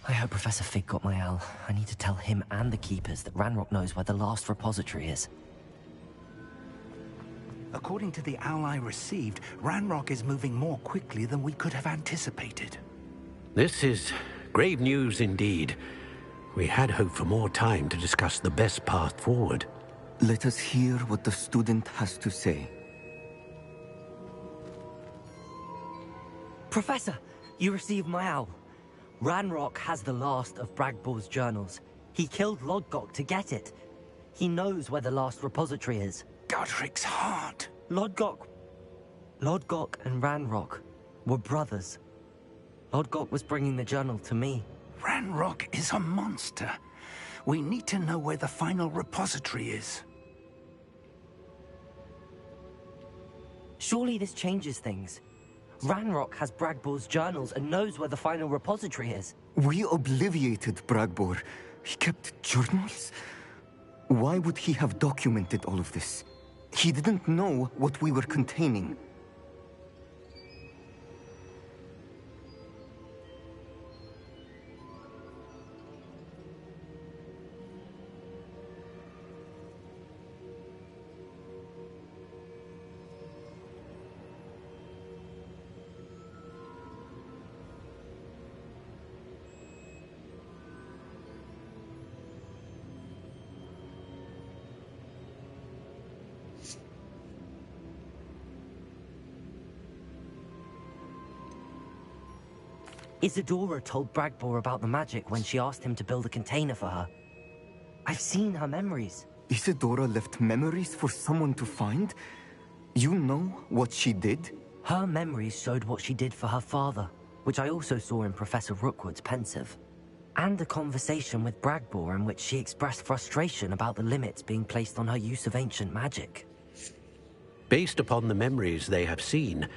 I hope Professor Fig got my owl. I need to tell him and the Keepers that Ranrock knows where the last repository is. According to the owl I received, Ranrock is moving more quickly than we could have anticipated. This is grave news indeed. We had hoped for more time to discuss the best path forward. Let us hear what the student has to say. Professor, you received my owl. Ranrock has the last of Bragbor's journals. He killed Lodgok to get it. He knows where the last repository is. Godric's heart. Lodgok and Ranrock were brothers. Lodgok was bringing the journal to me. Ranrock is a monster. We need to know where the final repository is. Surely this changes things. Ranrock has Bragbor's journals and knows where the final repository is. We obliviated Bragbor. He kept journals? Why would he have documented all of this? He didn't know what we were containing. Isadora told Bragbor about the magic when she asked him to build a container for her. I've seen her memories. Isadora left memories for someone to find? You know what she did? Her memories showed what she did for her father, which I also saw in Professor Rookwood's pensive. And a conversation with Bragbor in which she expressed frustration about the limits being placed on her use of ancient magic. Based upon the memories they have seen,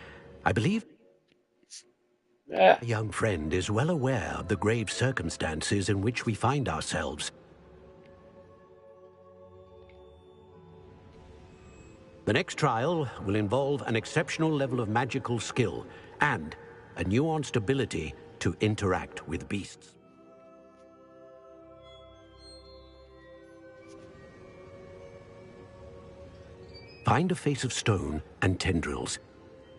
I believe our young friend is well aware of the grave circumstances in which we find ourselves. The next trial will involve an exceptional level of magical skill and a nuanced ability to interact with beasts. Find a face of stone and tendrils.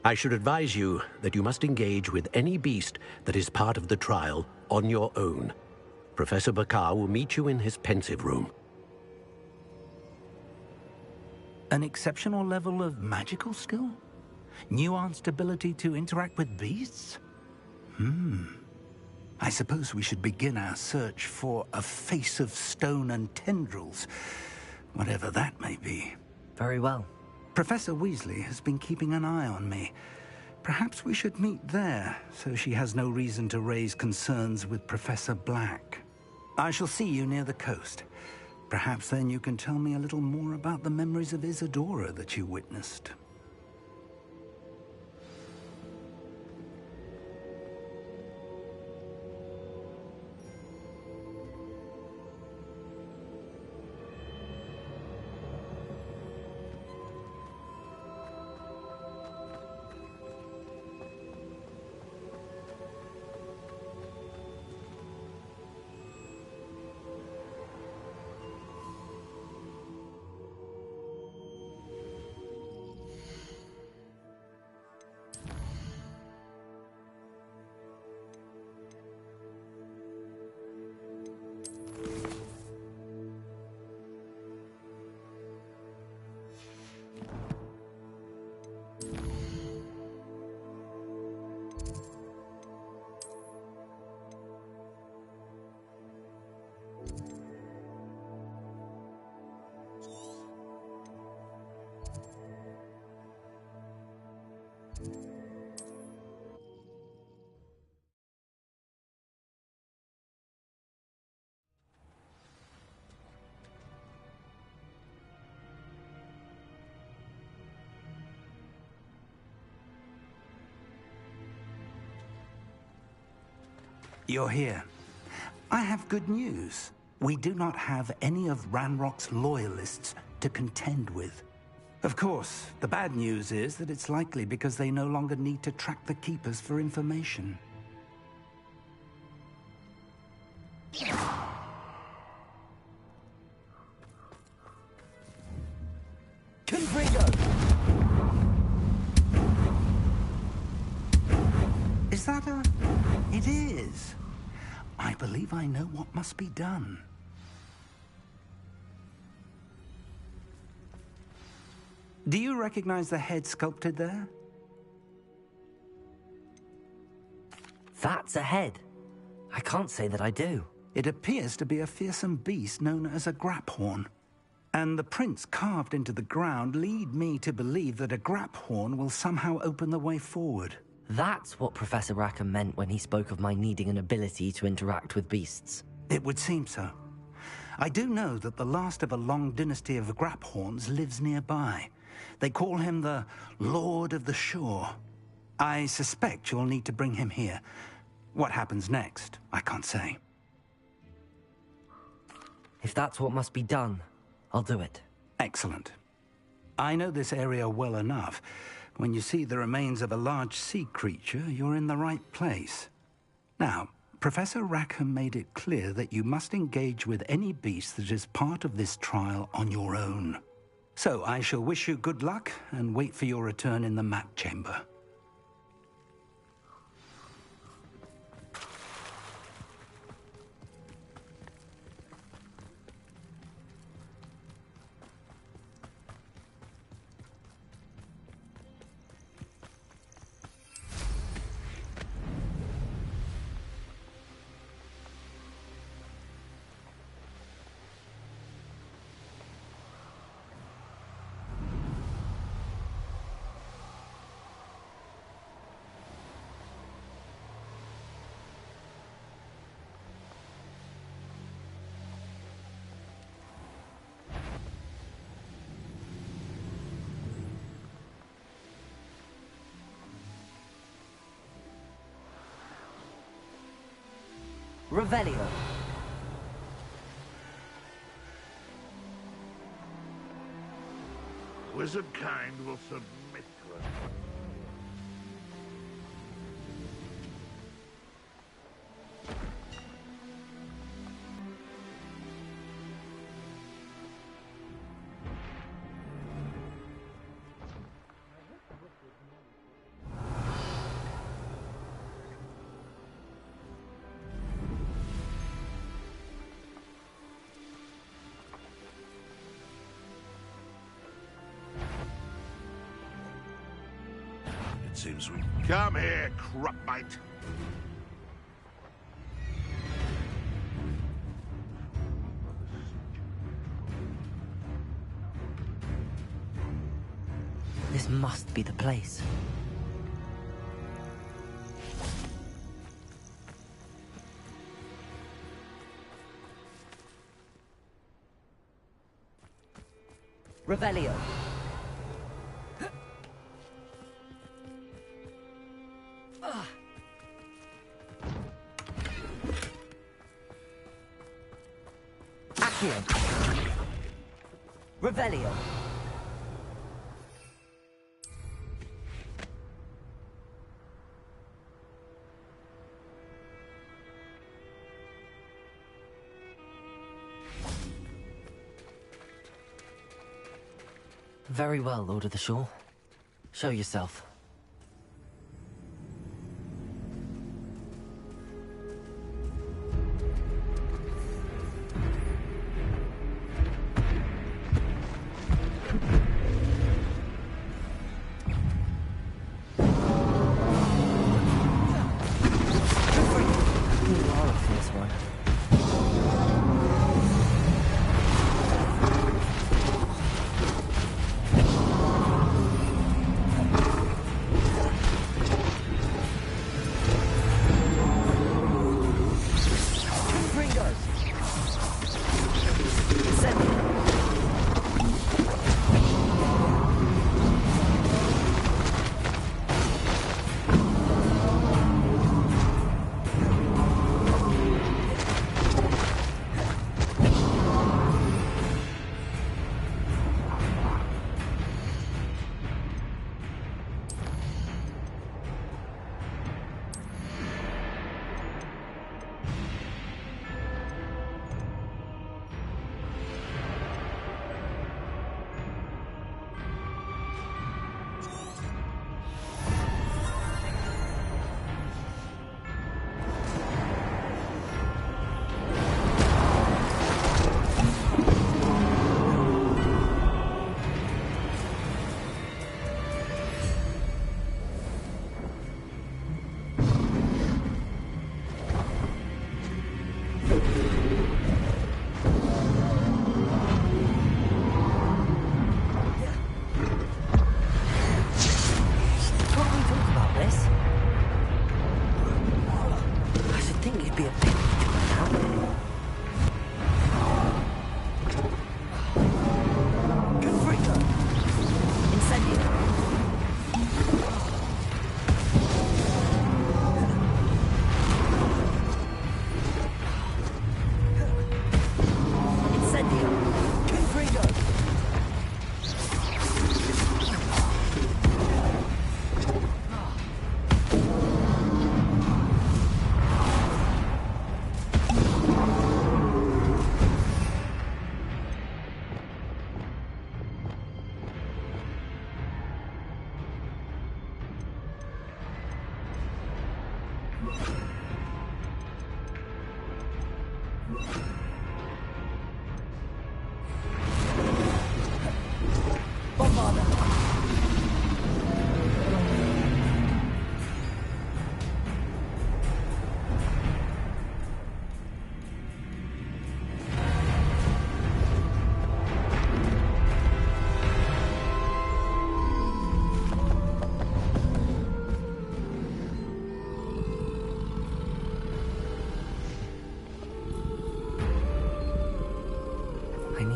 I should advise you that you must engage with any beast that is part of the trial on your own. Professor Bakar will meet you in his pensive room. An exceptional level of magical skill? Nuanced ability to interact with beasts? I suppose we should begin our search for a face of stone and tendrils, whatever that may be. Very well. Professor Weasley has been keeping an eye on me. Perhaps we should meet there, so she has no reason to raise concerns with Professor Black. I shall see you near the coast. Perhaps then you can tell me a little more about the memories of Isadora that you witnessed. You're here. I have good news. We do not have any of Ranrock's loyalists to contend with. Of course, the bad news is that it's likely because they no longer need to track the Keepers for information. Is that a... It is. I believe I know what must be done. Do you recognize the head sculpted there? That's a head. I can't say that I do. It appears to be a fearsome beast known as a graphorn. And the prints carved into the ground lead me to believe that a graphorn will somehow open the way forward. That's what Professor Rackham meant when he spoke of my needing an ability to interact with beasts. It would seem so. I do know that the last of a long dynasty of graphorns lives nearby. They call him the Lord of the Shore. I suspect you'll need to bring him here. What happens next, I can't say. If that's what must be done, I'll do it. Excellent. I know this area well enough. When you see the remains of a large sea creature, you're in the right place. Now, Professor Rackham made it clear that you must engage with any beast that is part of this trial on your own. So I shall wish you good luck and wait for your return in the map chamber. Revelio. Wizard kind will submit to us. Seems we come here, Crupmite. This must be the place. Revelio. Revelio. Very well, Lord of the Shore. Show yourself.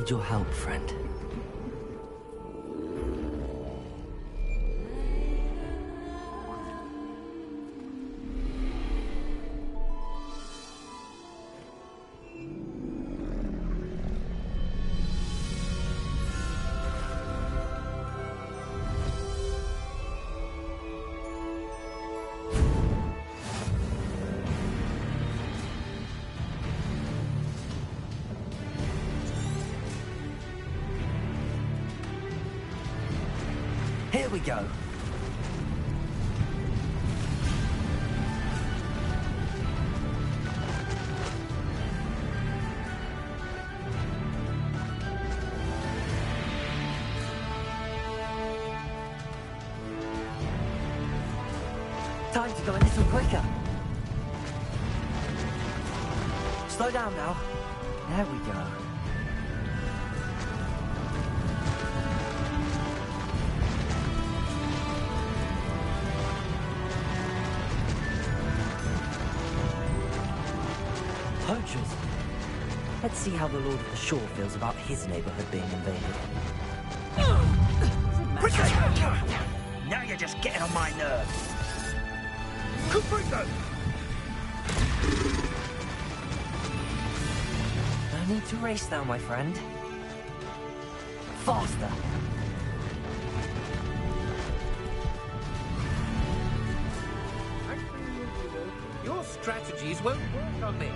need your help, friend. Here we go. Time to go a little quicker. Slow down now. There we go. Poachers. Let's see how the Lord of the Shore feels about his neighborhood being invaded. Now you're just getting on my nerves. No need to race now, my friend. Faster. Your strategies won't work on me.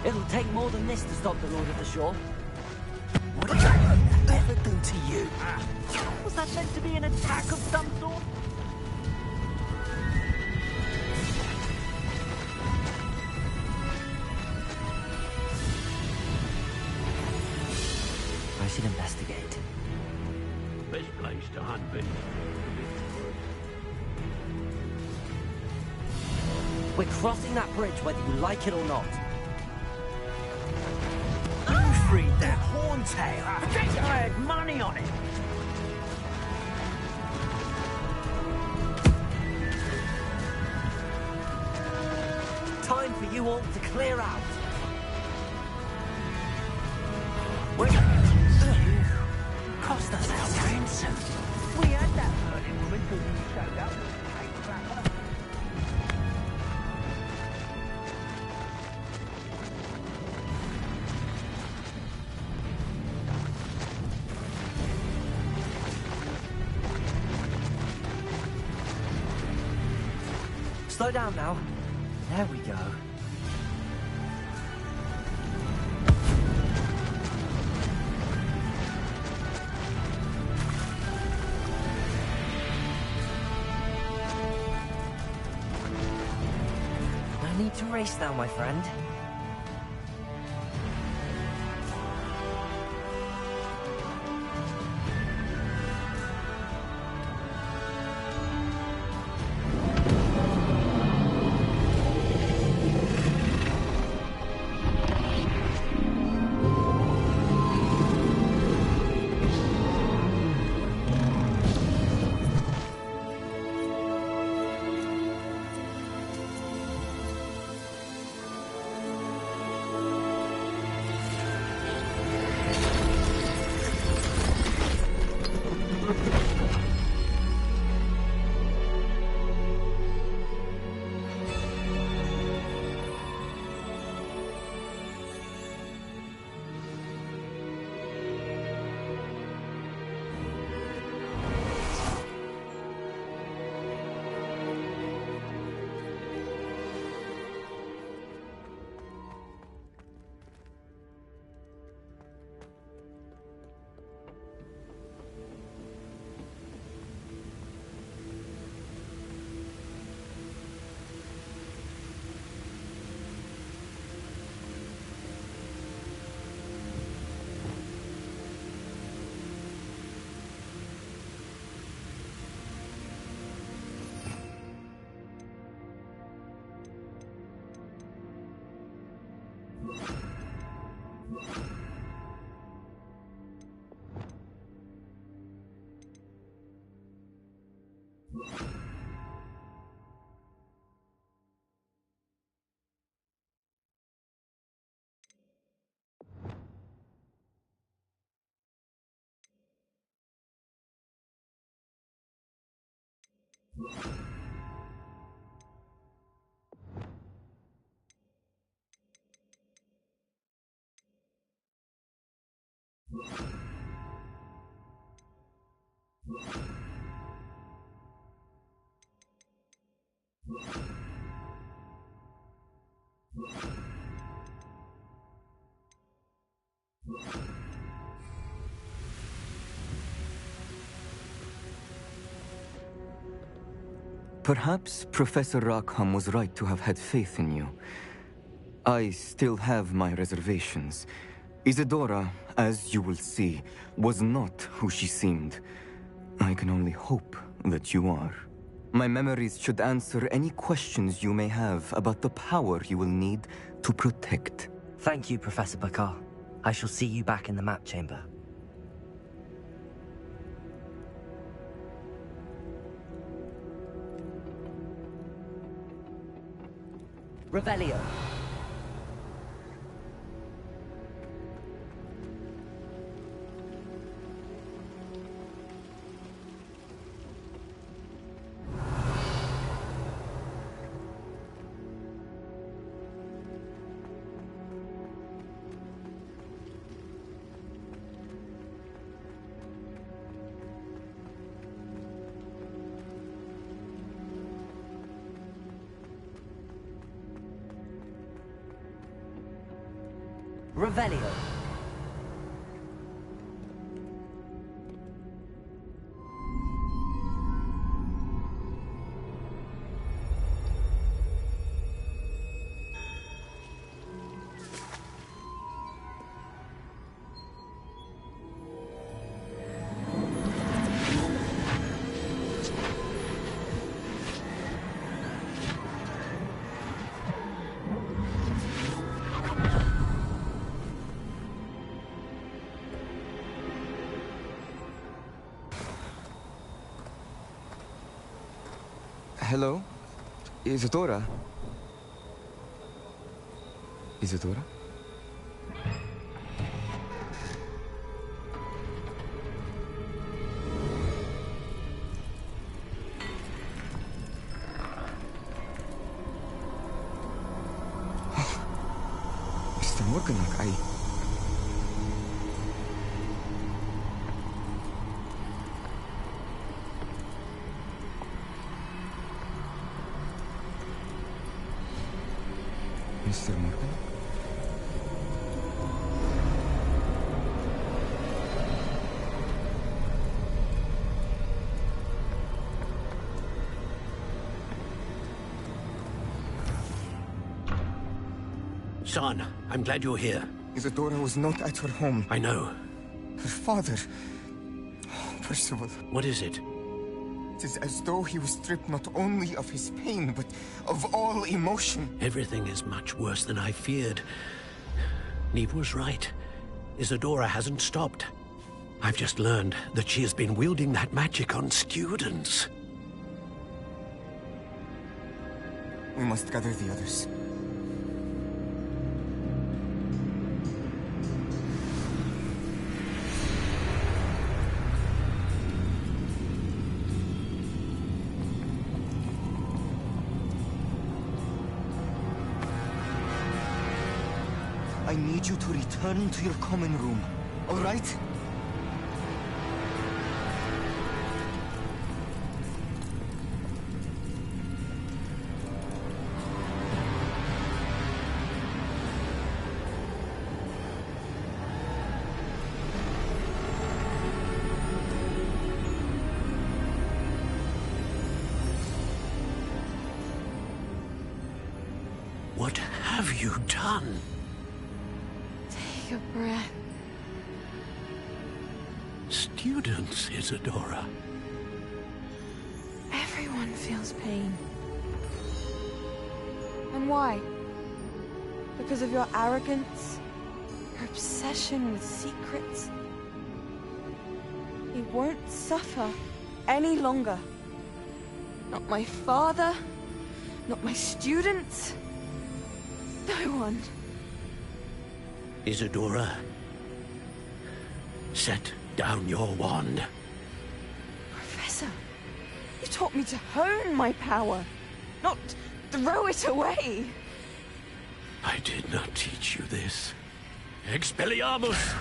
It'll take more than this to stop the Lord of the Shore. What did I ever do to you? Was that meant to be an attack of some sort? I should investigate. Best place to hunt beef. We're crossing that bridge whether you like it or not. You freed that horntail. I had money on it. Time for you all to clear out. Wait. Cost us our ransom. We had that burning woman till you showed up. Slow down now. There we go. No need to race now, my friend. Perhaps Professor Rackham was right to have had faith in you. I still have my reservations. Isadora, as you will see, was not who she seemed. I can only hope that you are. My memories should answer any questions you may have about the power you will need to protect. Thank you, Professor Bakar. I shall see you back in the map chamber. Revelio. Revelio. Hello? Isadora? Isadora? Mr. Morganach, Mr. Morgan? Son, I'm glad you're here. Isadora was not at her home. I know. Her father... Percival. What is it? It is as though he was stripped not only of his pain, but of all emotion. Everything is much worse than I feared. Neve was right. Isadora hasn't stopped. I've just learned that she has been wielding that magic on students. We must gather the others. I need you to return to your common room, all right? What have you done? Take a breath. Students, Isadora. Everyone feels pain. And why? Because of your arrogance, your obsession with secrets. He won't suffer any longer. Not my father, not my students, no one. Isadora, set down your wand. Professor, you taught me to hone my power, not throw it away. I did not teach you this. Expelliarmus!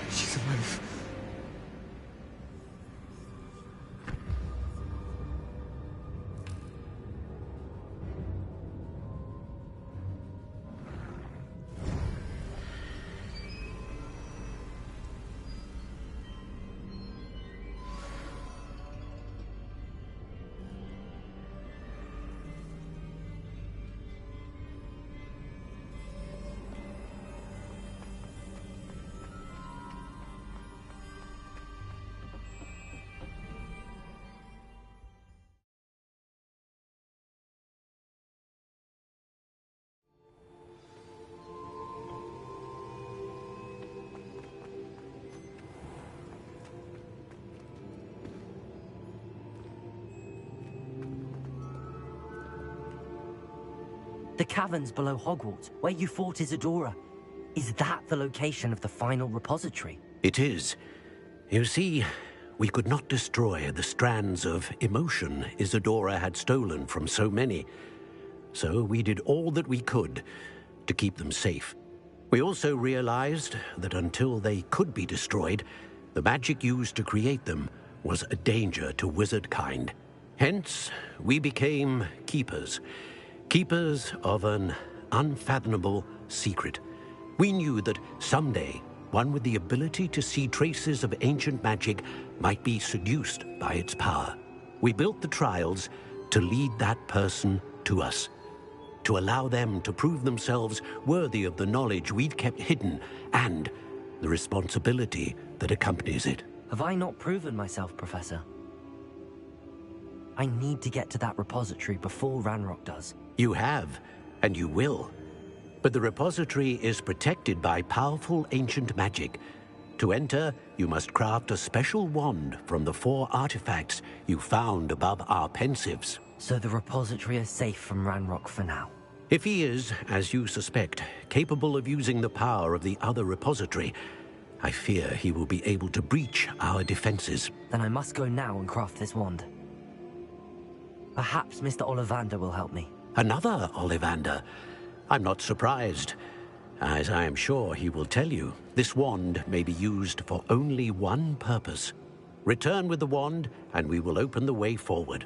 She's alive. The caverns below Hogwarts, where you fought Isadora. Is that the location of the final repository? It is. You see, we could not destroy the strands of emotion Isadora had stolen from so many. So we did all that we could to keep them safe. We also realized that until they could be destroyed, the magic used to create them was a danger to wizard kind. Hence, we became keepers. Keepers of an unfathomable secret. We knew that someday, one with the ability to see traces of ancient magic might be seduced by its power. We built the trials to lead that person to us, to allow them to prove themselves worthy of the knowledge we'd kept hidden and the responsibility that accompanies it. Have I not proven myself, Professor? I need to get to that repository before Ranrock does. You have, and you will. But the repository is protected by powerful ancient magic. To enter, you must craft a special wand from the 4 artifacts you found above our pensives. So the repository is safe from Ranrock for now. If he is, as you suspect, capable of using the power of the other repository, I fear he will be able to breach our defenses. Then I must go now and craft this wand. Perhaps Mr. Ollivander will help me. Another Ollivander? I'm not surprised. As I am sure he will tell you, this wand may be used for only one purpose. Return with the wand, and we will open the way forward.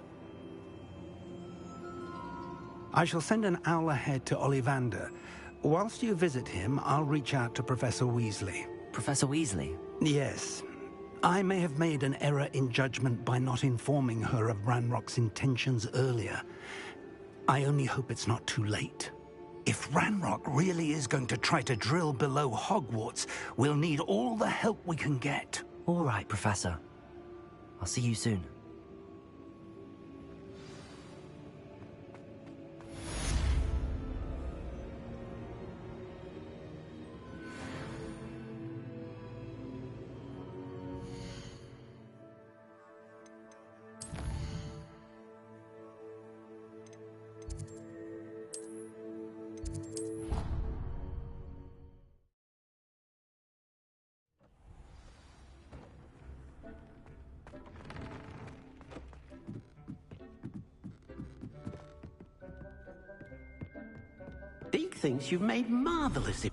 I shall send an owl ahead to Ollivander. Whilst you visit him, I'll reach out to Professor Weasley. Professor Weasley? Yes. I may have made an error in judgment by not informing her of Ranrock's intentions earlier. I only hope it's not too late. If Ranrock really is going to try to drill below Hogwarts, we'll need all the help we can get. All right, Professor. I'll see you soon. thinks you've made marvelous.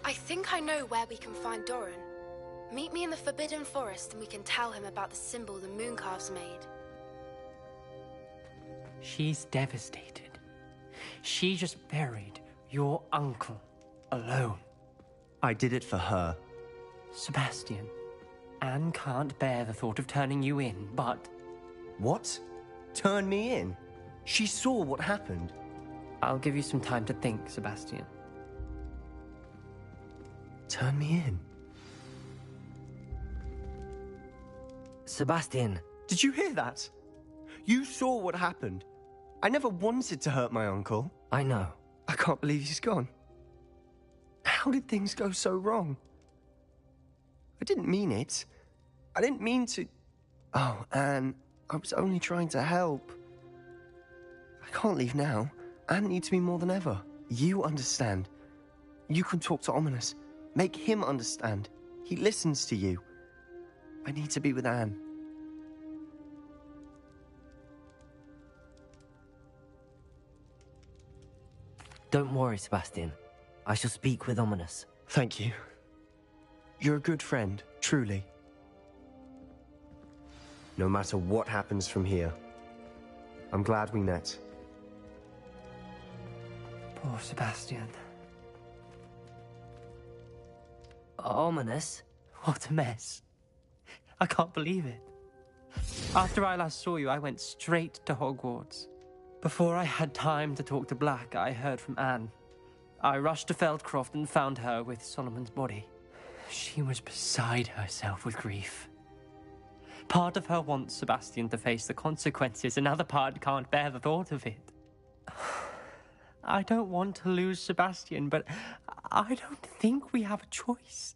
I think I know where we can find Doran. Meet me in the Forbidden Forest and we can tell him about the symbol the Mooncalves made. She's devastated. She just buried your uncle alone. I did it for her. Sebastian, Anne can't bear the thought of turning you in, but... What? Turn me in? She saw what happened. I'll give you some time to think, Sebastian. Turn me in? Sebastian. Did you hear that? You saw what happened. I never wanted to hurt my uncle. I know. I can't believe he's gone. How did things go so wrong? I didn't mean it. I didn't mean to... Oh, Anne, I was only trying to help. I can't leave now. Anne needs me more than ever. You understand. You can talk to Ominous. Make him understand. He listens to you. I need to be with Anne. Don't worry, Sebastian. I shall speak with Ominous. Thank you. You're a good friend, truly. No matter what happens from here, I'm glad we met. Poor Sebastian. Ominous? What a mess. I can't believe it. After I last saw you, I went straight to Hogwarts. Before I had time to talk to Black, I heard from Anne. I rushed to Feldcroft and found her with Solomon's body. She was beside herself with grief. Part of her wants Sebastian to face the consequences, another part can't bear the thought of it. I don't want to lose Sebastian, but I don't think we have a choice.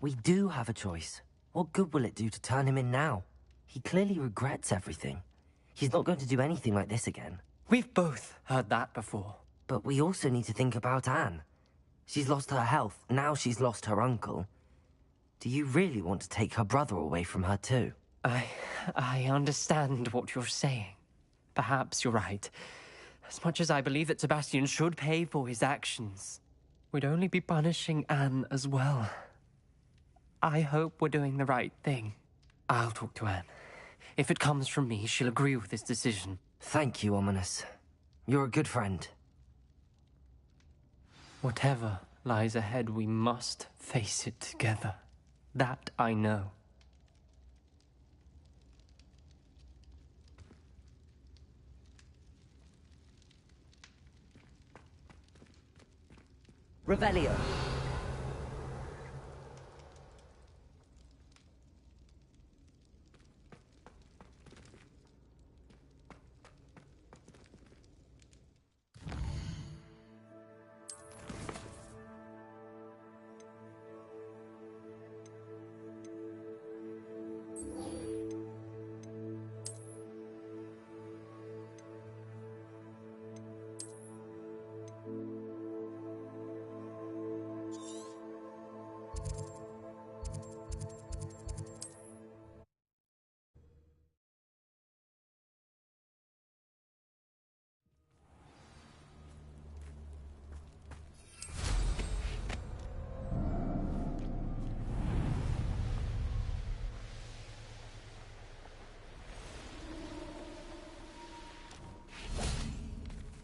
We do have a choice. What good will it do to turn him in now? He clearly regrets everything. He's not going to do anything like this again. We've both heard that before. But we also need to think about Anne. She's lost her health, now she's lost her uncle. Do you really want to take her brother away from her too? I understand what you're saying. Perhaps you're right. As much as I believe that Sebastian should pay for his actions, we'd only be punishing Anne as well. I hope we're doing the right thing. I'll talk to Anne. If it comes from me, she'll agree with this decision. Thank you, Ominous. You're a good friend. Whatever lies ahead, we must face it together. That I know. Revelio.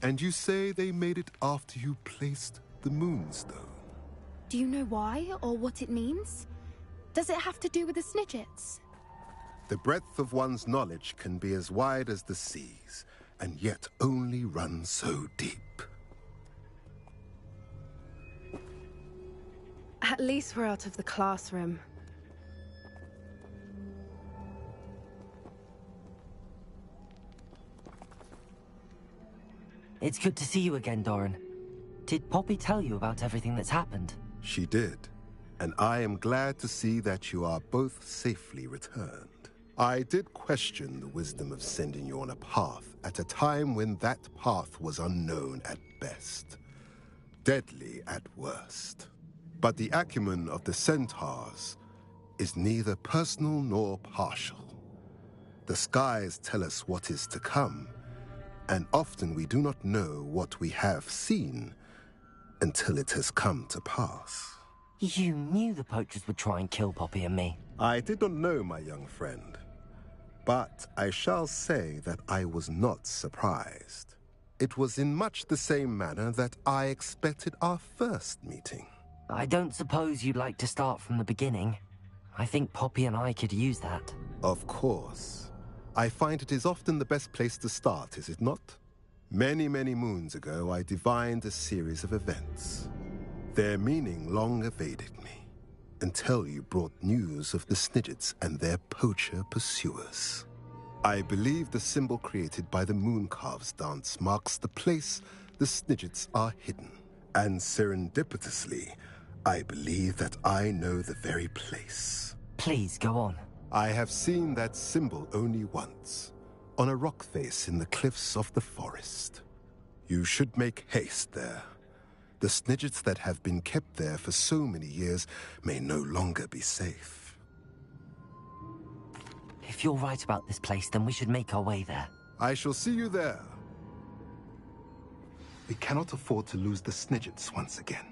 And you say they made it after you placed the Moonstone? Do you know why or what it means? Does it have to do with the Snidgets? The breadth of one's knowledge can be as wide as the seas, and yet only run so deep. At least we're out of the classroom. It's good to see you again, Doran. Did Poppy tell you about everything that's happened? She did, and I am glad to see that you are both safely returned. I did question the wisdom of sending you on a path at a time when that path was unknown at best, deadly at worst. But the acumen of the centaurs is neither personal nor partial. The skies tell us what is to come, and often we do not know what we have seen until it has come to pass. You knew the poachers would try and kill Poppy and me. I did not know, my young friend, but I shall say that I was not surprised. It was in much the same manner that I expected our first meeting. I don't suppose you'd like to start from the beginning. I think Poppy and I could use that. Of course. I find it is often the best place to start, is it not? Many, many moons ago, I divined a series of events. Their meaning long evaded me, until you brought news of the Snidgets and their poacher pursuers. I believe the symbol created by the Mooncalves dance marks the place the Snidgets are hidden. And serendipitously, I believe that I know the very place. Please, go on. I have seen that symbol only once, on a rock face in the cliffs of the forest. You should make haste there. The Snidgets that have been kept there for so many years may no longer be safe. If you're right about this place, then we should make our way there. I shall see you there. We cannot afford to lose the Snidgets once again.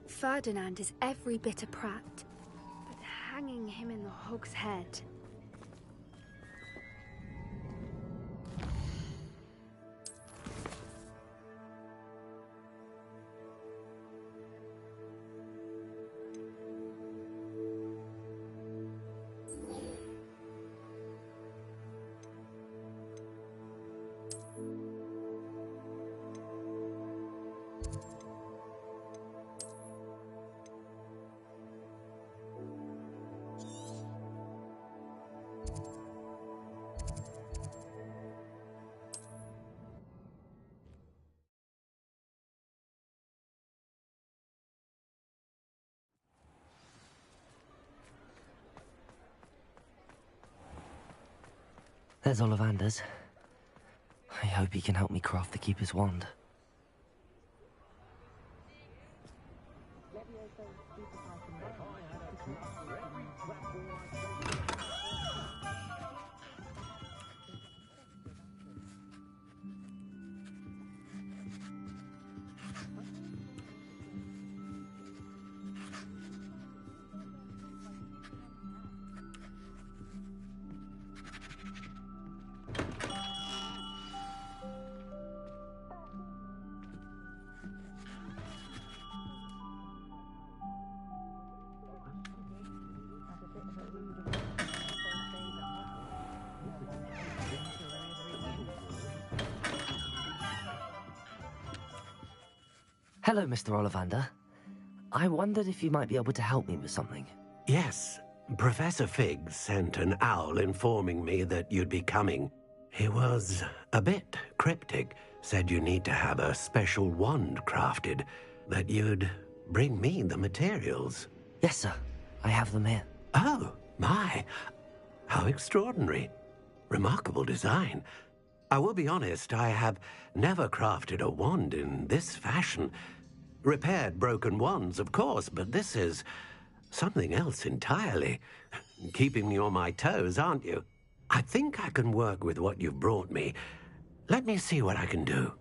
Ferdinand is every bit a prat, but hanging him in the hog's head. There's Ollivander's. I hope he can help me craft the Keeper's wand. Hello, Mr. Ollivander. I wondered if you might be able to help me with something. Yes, Professor Fig sent an owl informing me that you'd be coming. He was a bit cryptic, said you need to have a special wand crafted, that you'd bring me the materials. Yes, sir. I have them here. Oh, my. How extraordinary. Remarkable design. I will be honest, I have never crafted a wand in this fashion. Repaired broken wands, of course, but this is something else entirely. Keeping me on my toes, aren't you? I think I can work with what you've brought me. Let me see what I can do.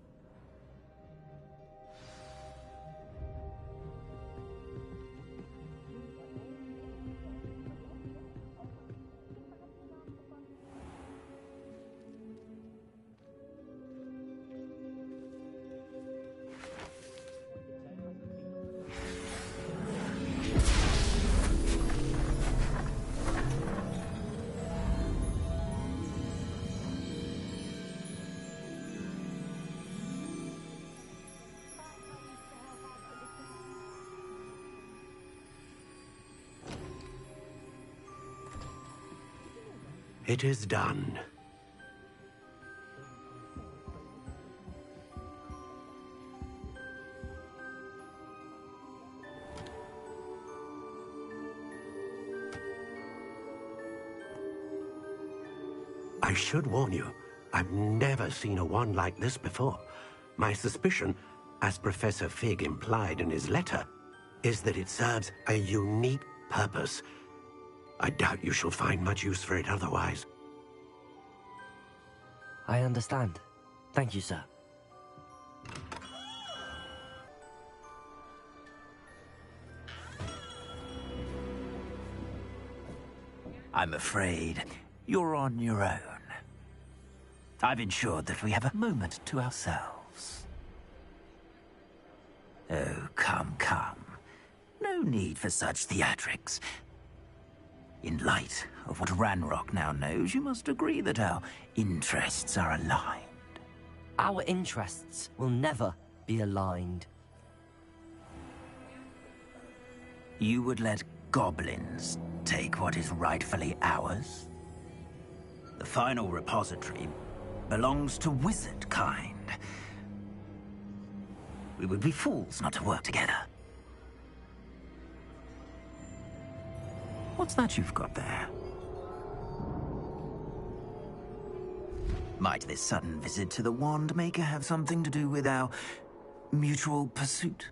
It is done. I should warn you, I've never seen a wand like this before. My suspicion, as Professor Fig implied in his letter, is that it serves a unique purpose. I doubt you shall find much use for it otherwise. I understand. Thank you, sir. I'm afraid you're on your own. I've ensured that we have a moment to ourselves. Oh, come, come. No need for such theatrics. In light of what Ranrock now knows, you must agree that our interests are aligned. Our interests will never be aligned. You would let goblins take what is rightfully ours? The final repository belongs to wizard kind. We would be fools not to work together. What's that you've got there? Might this sudden visit to the Wand Maker have something to do with our mutual pursuit?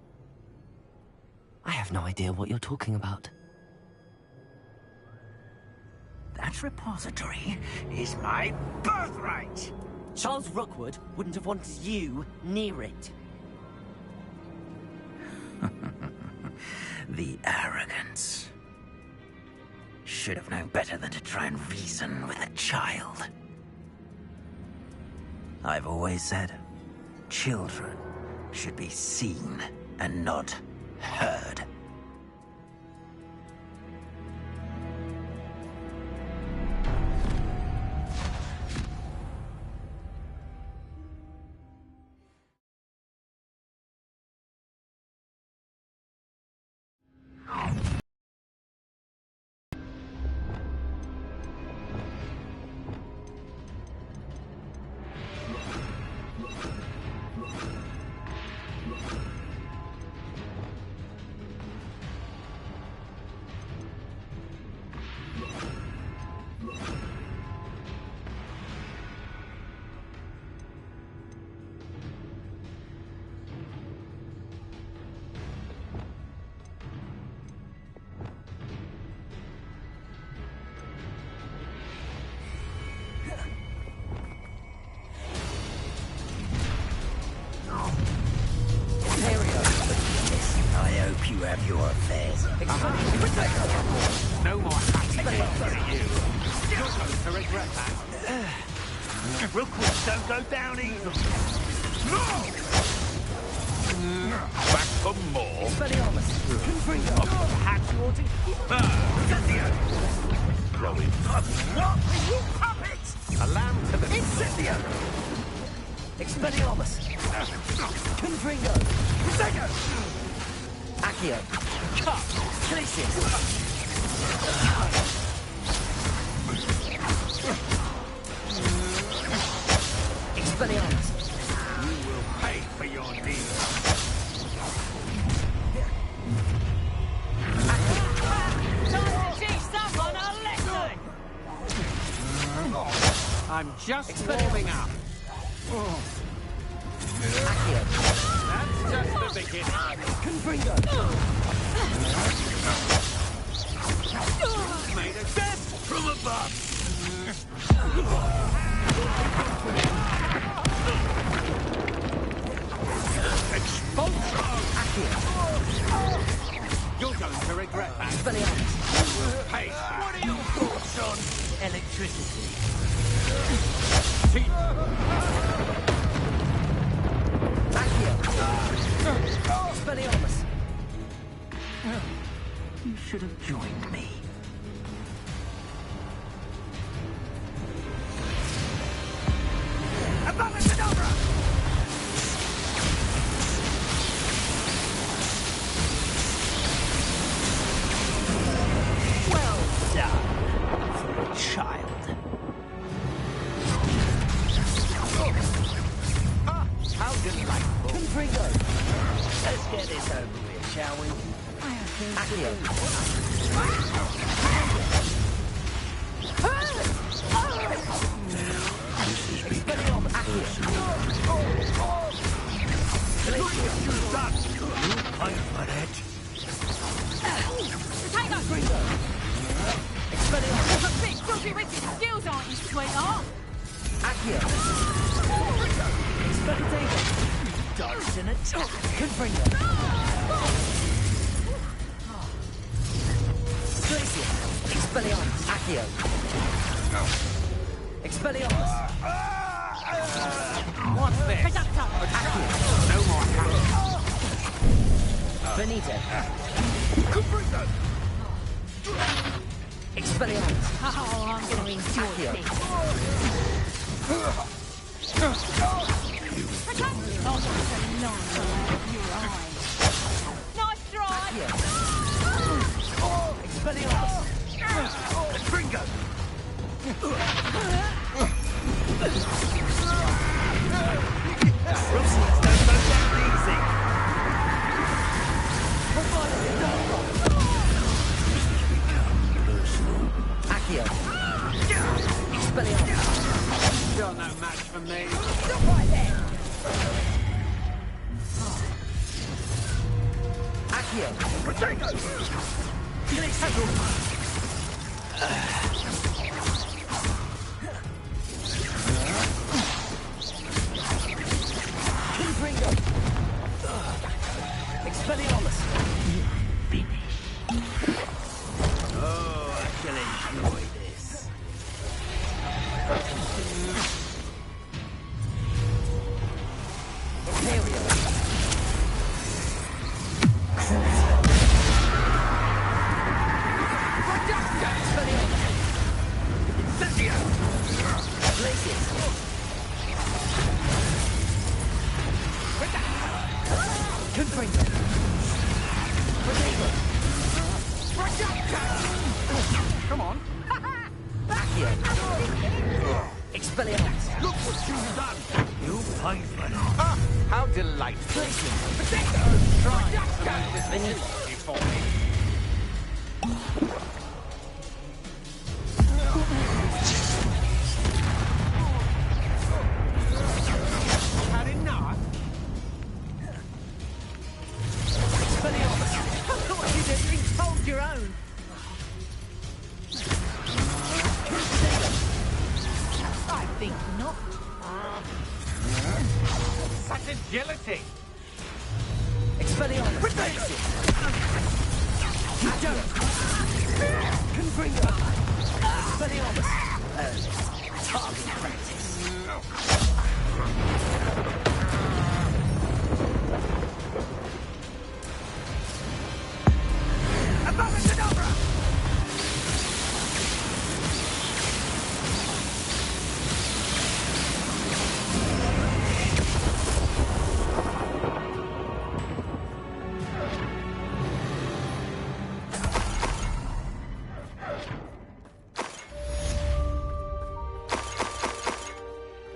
I have no idea what you're talking about. That repository is my birthright! Charles Rookwood wouldn't have wanted you near it. The arrogance. Should have known better than to try and reason with a child. I've always said, children should be seen and not heard. Your affairs. No more happy days for you. You're going to regret that. Rookwoods don't go down easily. No! Back for more. Perhaps you ought to keep Blowing up. What? You puppets! A lamb to the Incendio! Expelliarmus! Confringo! Prosecco! Accio! Cut! Glacius! Expelliarmus! You will pay for your deeds. Time to teach someone a lesson! I'm just warming up. Accio! That's just the beginning. Confringo! Made a step from above. Expulso! You're going to regret that. Expelliarmus! Hey, what are your thoughts on Electricity! Accio! Expelliarmus! You should have joined me. Abracadabra! Well done for a child. Gryffindor! Let's get this over with, shall we? Accio! Expelliarmus! Look what you've done! You pay for that. Potato! Expelliarmus! There's a big filthy with your skills, aren't you, sweetheart? Accio! Expelliarmus! Dodged an attack. Confringo! Glacier! Expelliarmus! Accio! Expelliarmus! What's this? Accio! No more hacking. Benito! Expelliarmus! Oh, I'm going to enjoy Accio! this. Potato! Oh, that's a nice out your eyes. Nice try! Accio! Expelliarmus! Gringo! Russians don't go down easy! Accio! Expelliarmus! You're no match for me. Stop right there! Accio! Confringo! Expelliarmus! Oh, I shall enjoy this. Imperial! Come on. Expelliarmus! Look what you've done! You pay for that. Ah, how delightful. Try to make this easy for me. Had enough? Expelliarmus! I thought you'd have been told your own. I think not. Such agility. Expelliarmus! You don't! Confringo! Expelliarmus! Target practice!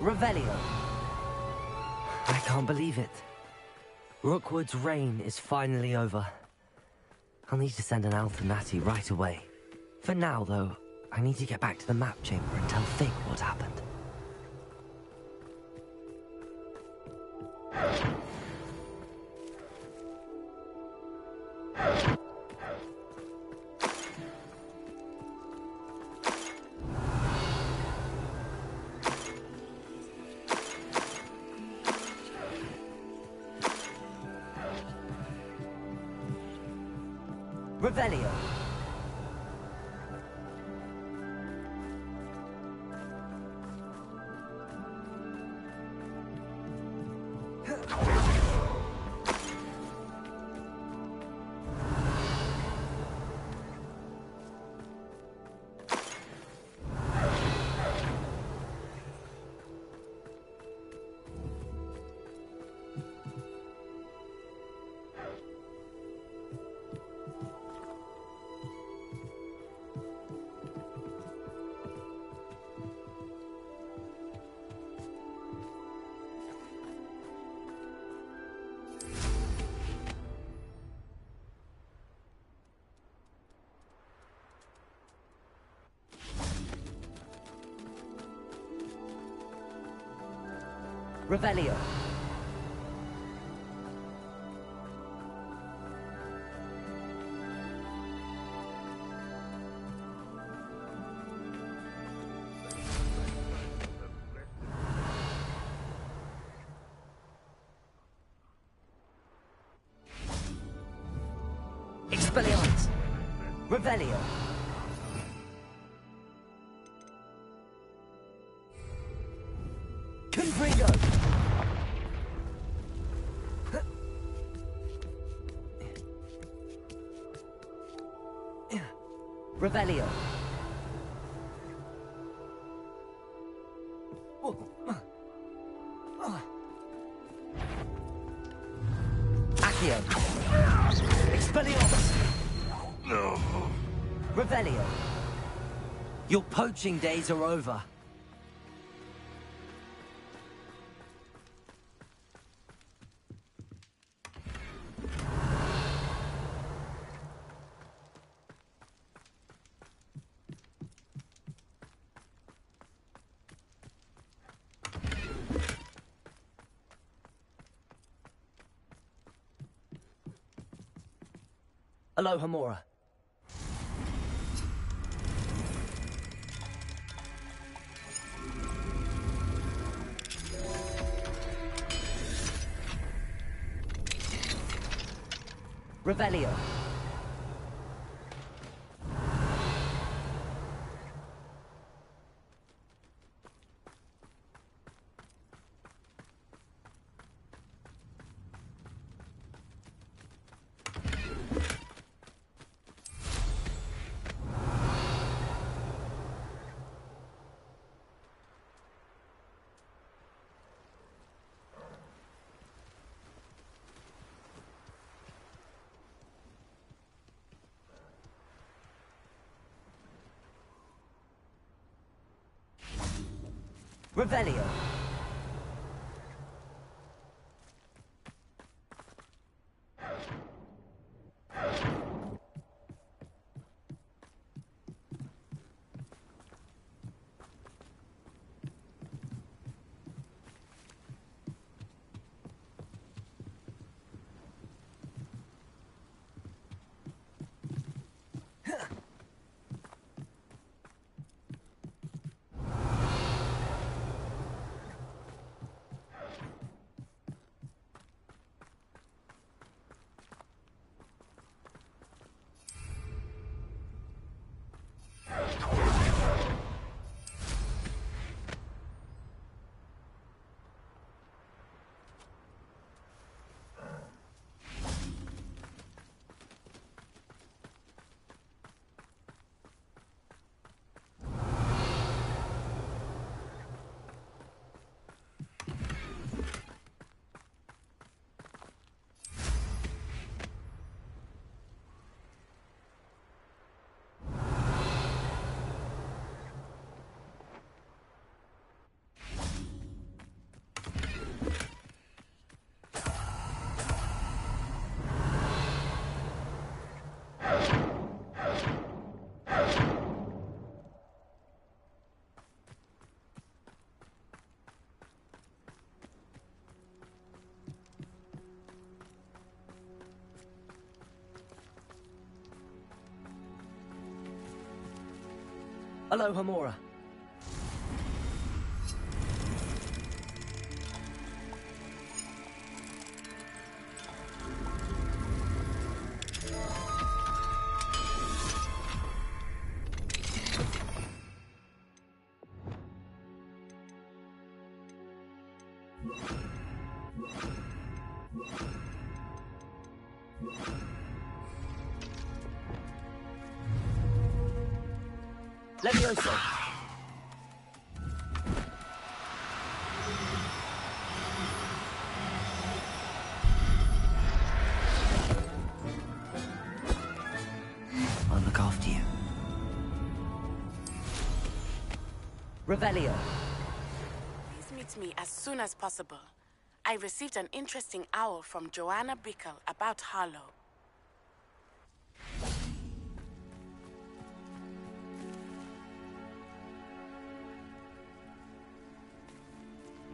Revelio. I can't believe it. Rookwood's reign is finally over. I'll need to send an elf to Natty right away. For now, though, I need to get back to the map chamber and tell Fig what happened. Revelio. Revelio. Expelliarmus. Revelio. Confringo. Revelio. Accio. Expelliarmus. Revelio. Your poaching days are over. Aloha Mora. Revelio. Revelio. Aloha Mora. Levioso. I'll look after you. Revelio. Please meet me as soon as possible. I received an interesting owl from Joanna Bickle about Harlow.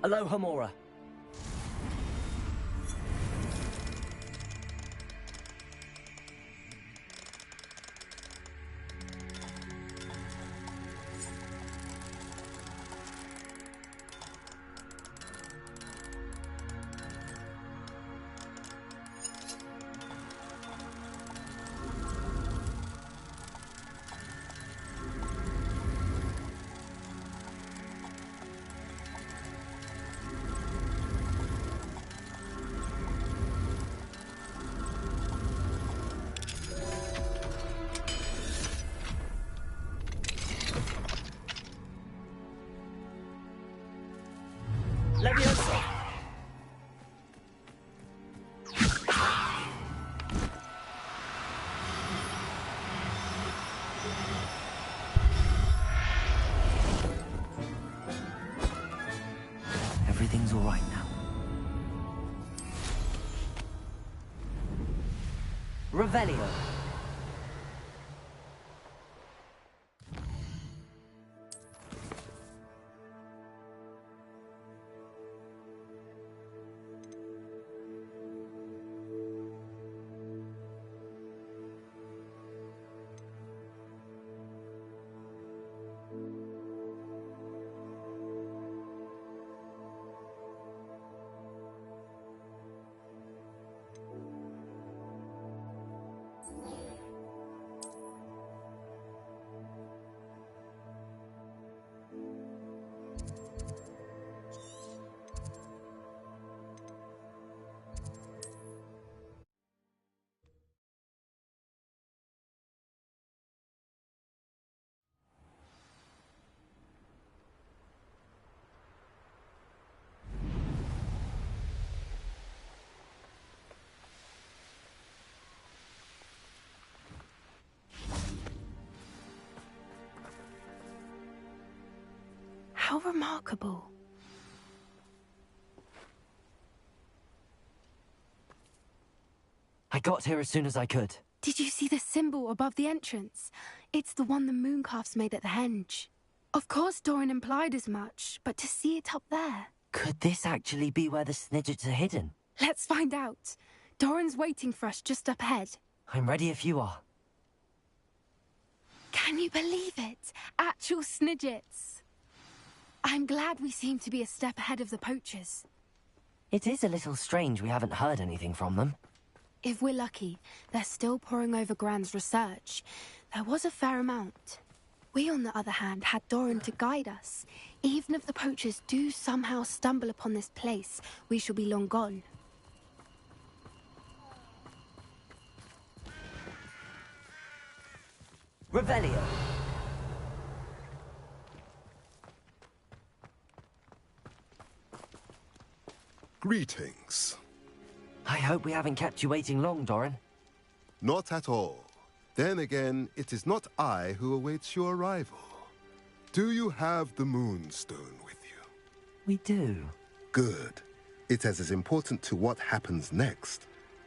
Aloha Mora. Leviosa! Everything's all right now. Revelio. How remarkable. I got here as soon as I could. Did you see the symbol above the entrance? It's the one the mooncalfs made at the henge. Of course Doran implied as much, but to see it up there... Could this actually be where the Snidgets are hidden? Let's find out. Doran's waiting for us just up ahead. I'm ready if you are. Can you believe it? Actual Snidgets. I'm glad we seem to be a step ahead of the poachers. It is a little strange we haven't heard anything from them. If we're lucky, they're still poring over Gran's research. There was a fair amount. We, on the other hand, had Doran to guide us. Even if the poachers do somehow stumble upon this place, we shall be long gone. Revelio. Greetings. I hope we haven't kept you waiting long, Doran. Not at all. Then again, it is not I who awaits your arrival. Do you have the Moonstone with you? We do. Good. It is as important to what happens next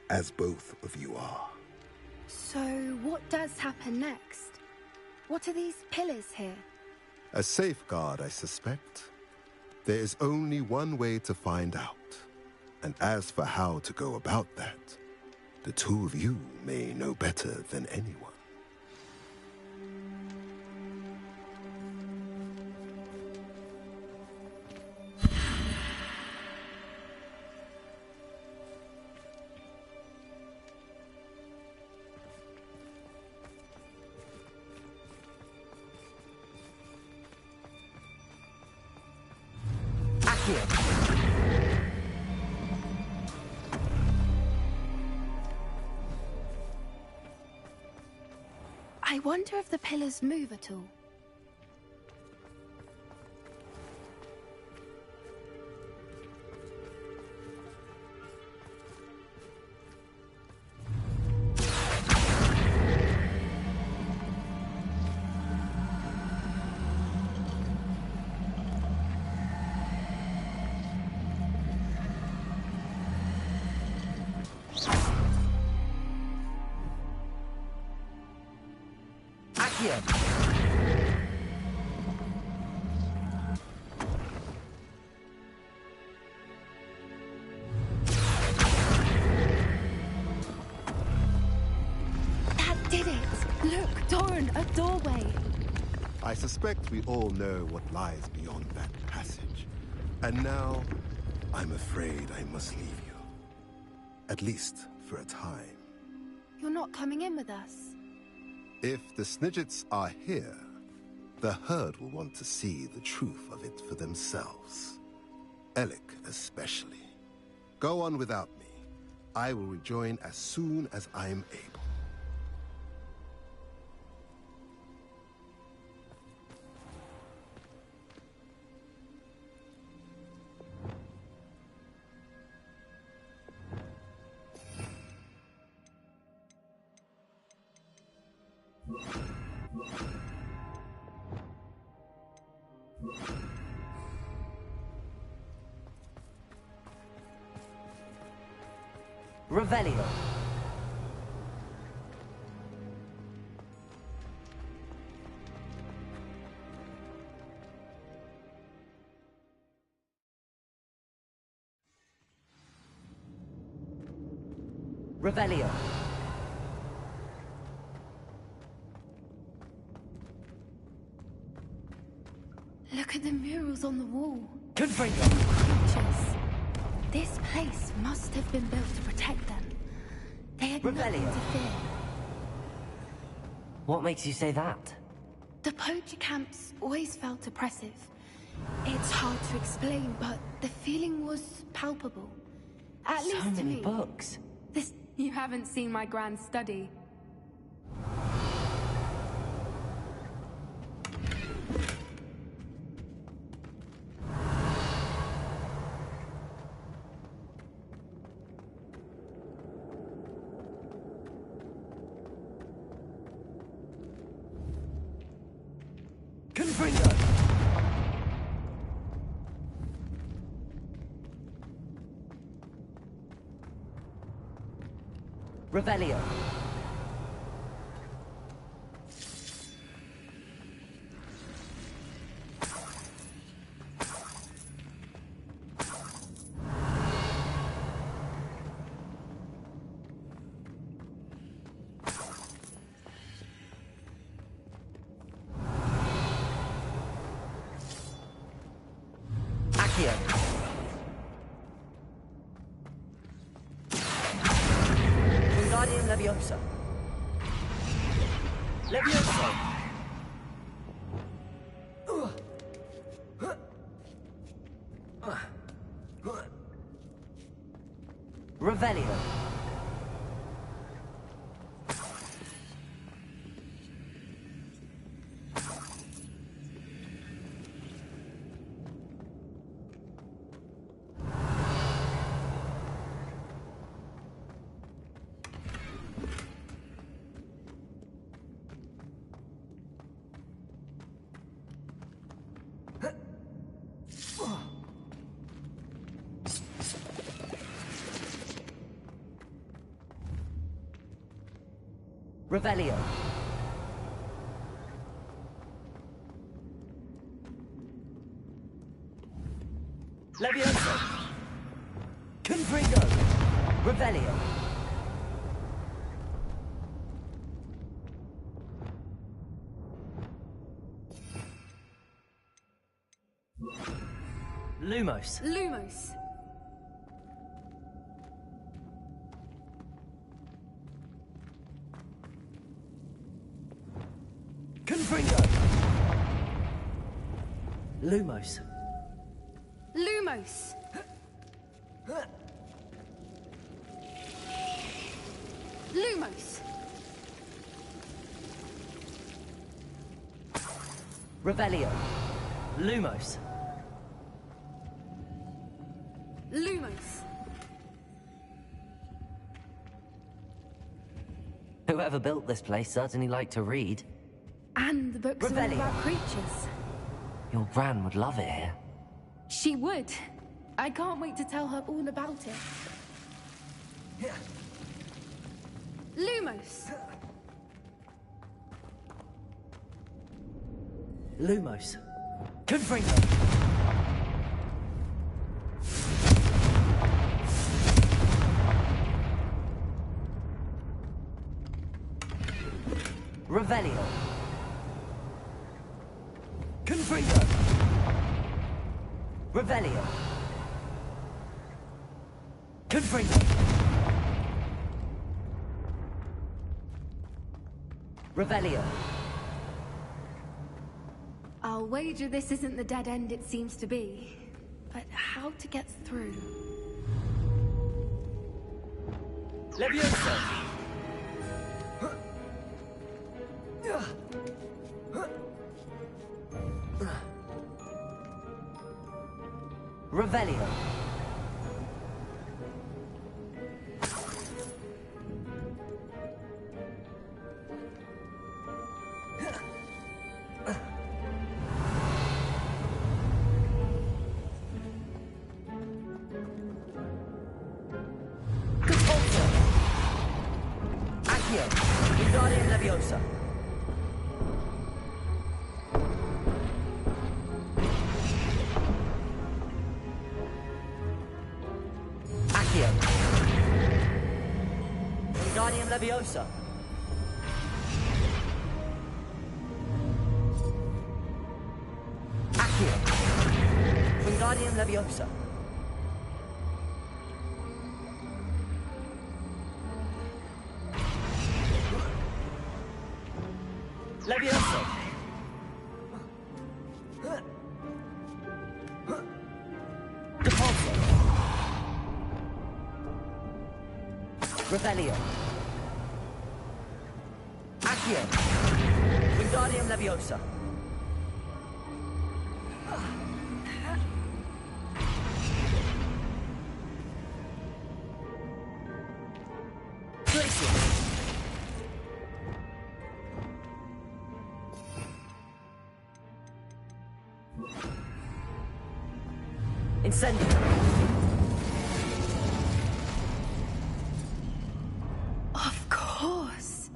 as both of you are. So, what does happen next? What are these pillars here? A safeguard, I suspect. There is only one way to find out. And as for how to go about that, the two of you may know better than anyone. I wonder if the pillars move at all. A doorway. I suspect we all know what lies beyond that passage. And now, I'm afraid I must leave you. At least for a time. You're not coming in with us? If the Snidgets are here, the herd will want to see the truth of it for themselves. Alec especially. Go on without me. I will rejoin as soon as I'm able. Revelio. Revelio. Look at the murals on the wall. Confringo. Creatures. This place must have been built to protect them. They had nothing to fear. What makes you say that? The poacher camps always felt oppressive. It's hard to explain, but the feeling was palpable. At least to me. So many books. You haven't seen my grand study. Confringo. Revelio. Accio. Wingardium Leviosa. Leviosa. Revelio. Revelio. Leviosa. Confringo. Revelio. Lumos. Lumos. Confringo. Lumos. Lumos. Lumos. Revelio. Lumos. Lumos. Whoever built this place certainly liked to read. And the books are all about creatures. Your Gran would love it here. She would. I can't wait to tell her all about it. Lumos. Lumos. Confringo. Revelio. Confringo. Revelio. Confringo. Revelio. I'll wager this isn't the dead end it seems to be. But how to get through? Leviosa. Revelio. Repulsor. Accio! Wingardium Leviosa! Accio! Wingardium Leviosa! Accio! Wingardium Leviosa! Leviosa! Depulso! Revelio! Accio! Wingardium Leviosa! Incendio! Of course!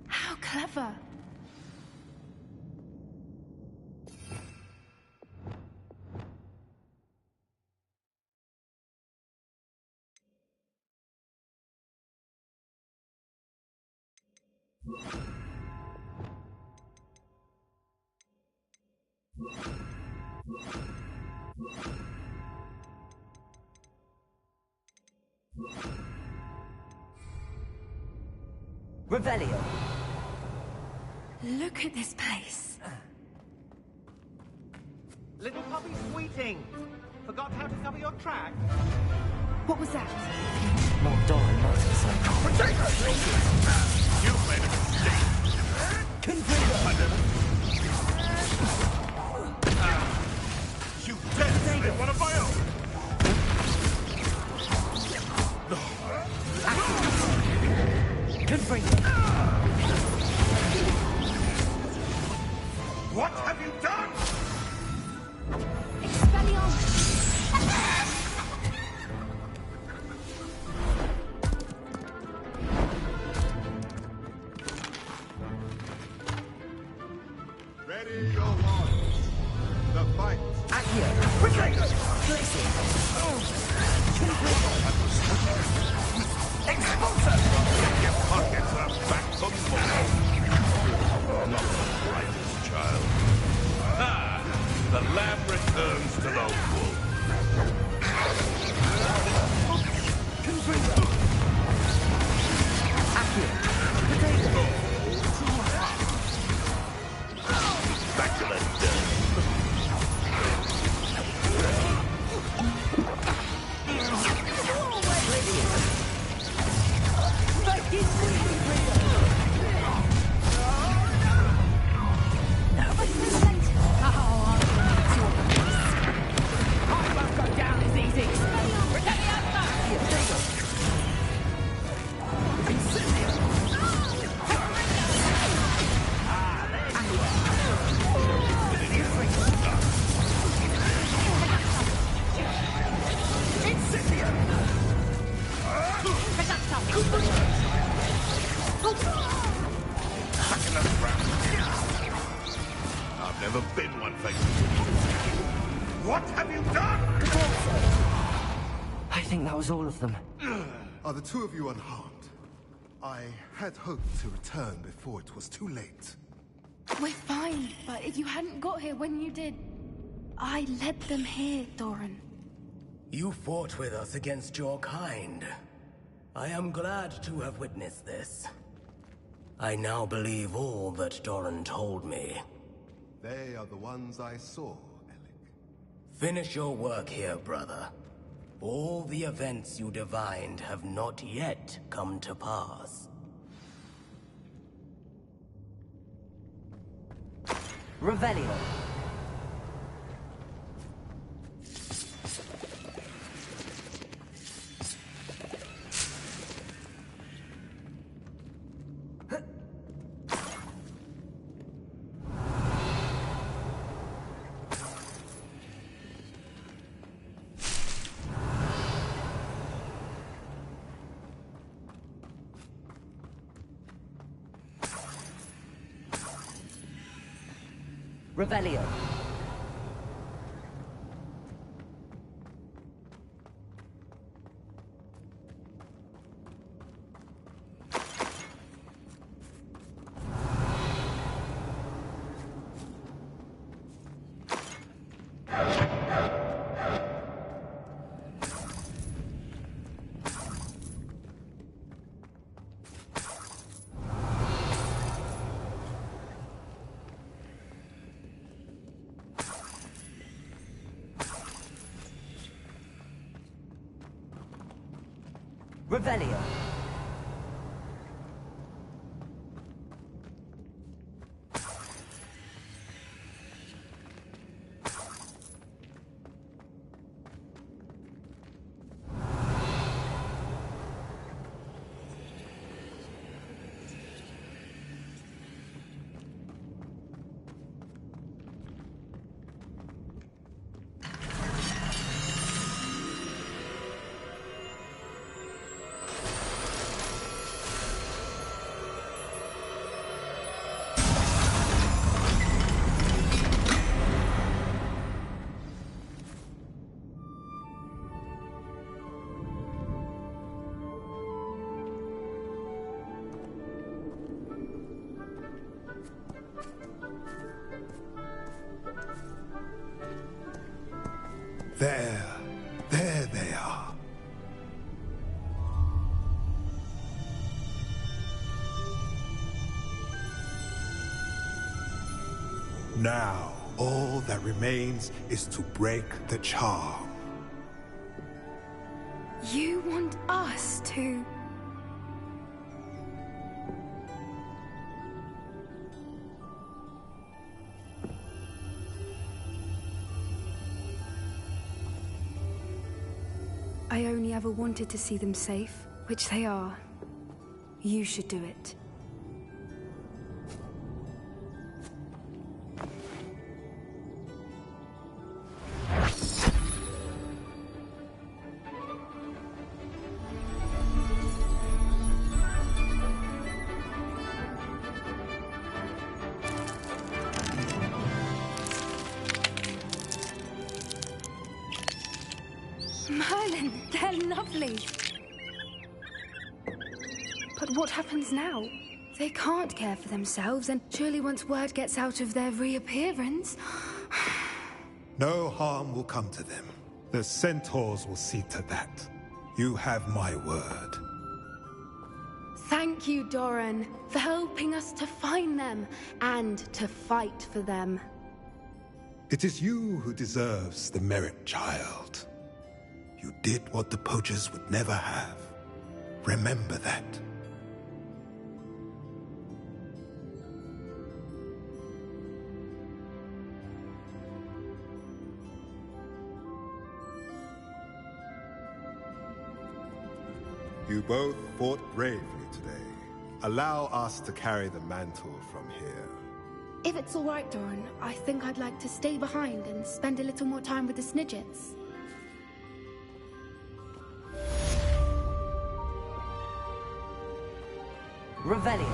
How clever! Revelio! Look at this place. Little puppy sweeting! Forgot how to cover your track? What was that? Not Doran, not himself. You made a mistake! You dare slay one of my own! Confringo! What have you done? Ready your warriors. The fight. Accio! Glacier! Expulsor! Get your pockets up back for more! Not the brightest child. Ah! The lamb returns to the wolf. Confringo! Accio! Potato! Back to the dirt. I've never been one for you. What have you done? I think that was all of them. Are the two of you unharmed? I had hoped to return before it was too late. We're fine, but if you hadn't got here when you did, I led them here, Doran. You fought with us against your kind. I am glad to have witnessed this. I now believe all that Doran told me. They are the ones I saw, Alec. Finish your work here, brother. All the events you divined have not yet come to pass. Revelio! Revelio. Revelio. There they are. Now, all that remains is to break the charm. You want us to... I only ever wanted to see them safe, which they are. You should do it. Merlin, they're lovely. But what happens now? They can't care for themselves, and surely once word gets out of their reappearance... No harm will come to them. The centaurs will see to that. You have my word. Thank you, Doran, for helping us to find them, and to fight for them. It is you who deserves the merit, child. You did what the poachers would never have. Remember that. You both fought bravely today. Allow us to carry the mantle from here. If it's all right, Doran, I think I'd like to stay behind and spend a little more time with the Snidgets. Revelio.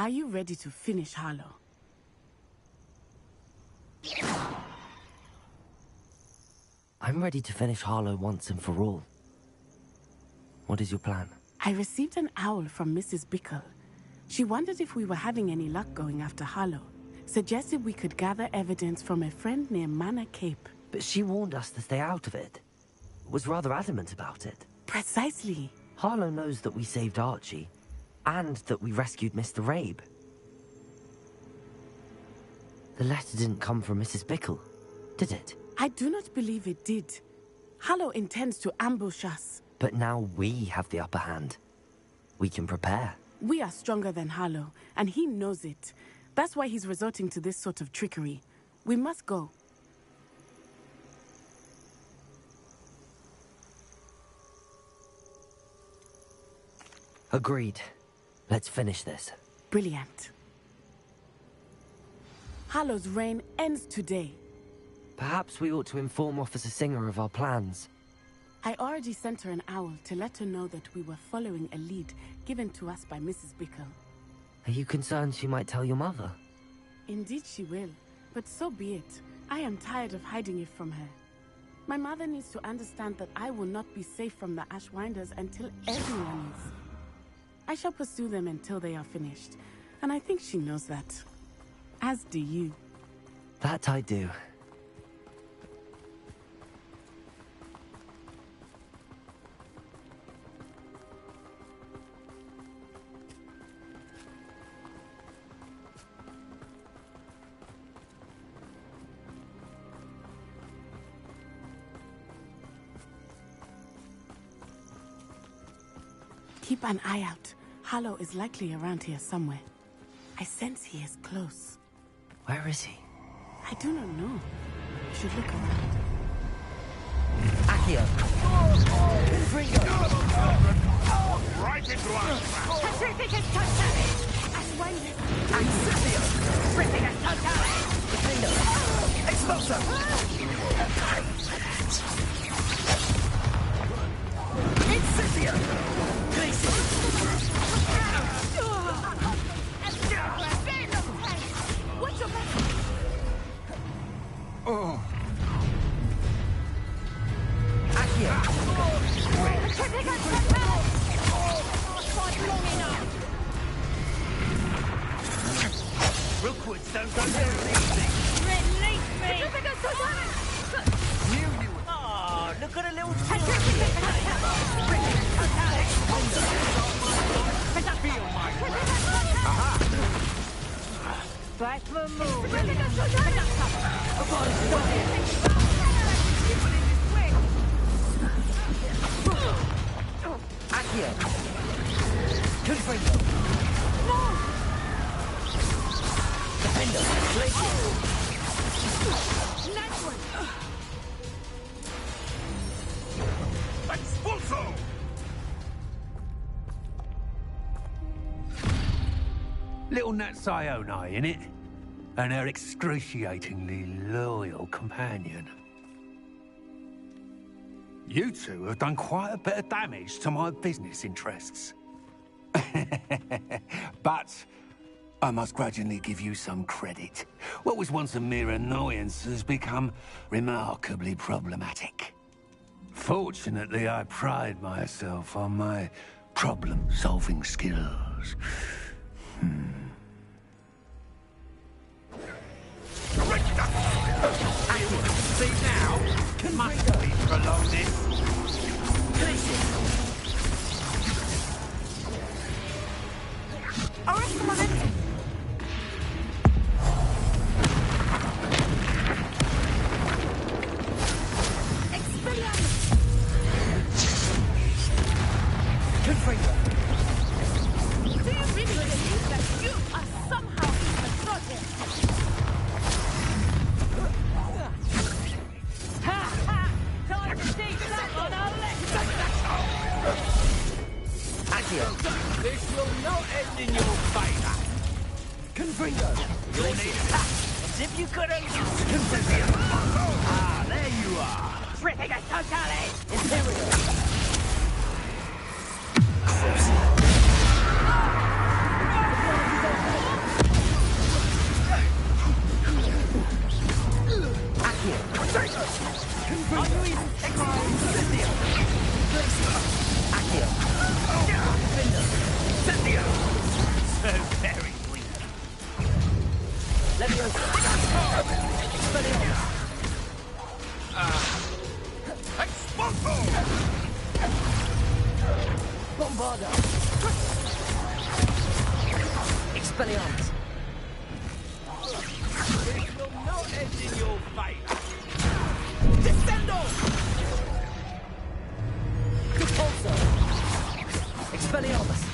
Are you ready to finish Harlow? I'm ready to finish Harlow once and for all. What is your plan? I received an owl from Mrs. Bickle. She wondered if we were having any luck going after Harlow. Suggested we could gather evidence from a friend near Manor Cape. But she warned us to stay out of it. Was rather adamant about it. Precisely. Harlow knows that we saved Archie, and that we rescued Mr. Rabe. The letter didn't come from Mrs. Bickle, did it? I do not believe it did. Harlow intends to ambush us. But now we have the upper hand. We can prepare. We are stronger than Harlow, and he knows it. That's why he's resorting to this sort of trickery. We must go. Agreed. Let's finish this. Brilliant. Harlow's reign ends today. Perhaps we ought to inform Officer Singer of our plans. I already sent her an owl to let her know that we were following a lead given to us by Mrs. Bickle. Are you concerned she might tell your mother? Indeed she will, but so be it. I am tired of hiding it from her. My mother needs to understand that I will not be safe from the Ashwinders until everyone is. I shall pursue them until they are finished, and I think she knows that. As do you. That I do. Keep an eye out. Harlow is likely around here somewhere. I sense he is close. Where is he? I do not know. We should look around. Accio! Right into our trap! Pacific is totally! Ashwinders! Accio! Pacific is totally! Expulsor! Incipio! What's your message? Oh. Accio! Pacific is totally! Fight long enough! Rookwoods don't go down easy! Release me! Pacific is totally! Oh, look at a little Back the move! Accio! Gryffindor! Defender! Glacier! Nice one! Expulso! Little Nat Sione, innit? And her excruciatingly loyal companion. You two have done quite a bit of damage to my business interests. But I must grudgingly give you some credit. What was once a mere annoyance has become remarkably problematic. Fortunately, I pride myself on my problem-solving skills. See now? Must we prolong this? Arrest the momentum! Expelliarmus! Gryffindor! Do you really believe that you are somehow assorted? Ha ha! Time to teach that one a lesson! Accio! This will not end in your favor. Gryffindor! You'll need it. As if you could have... Ah, there you are. Ripping us totally! Imperial! Bombarda! Expelliarmus! It will not end in your favour. Descendo! Repulso! Expelliarmus!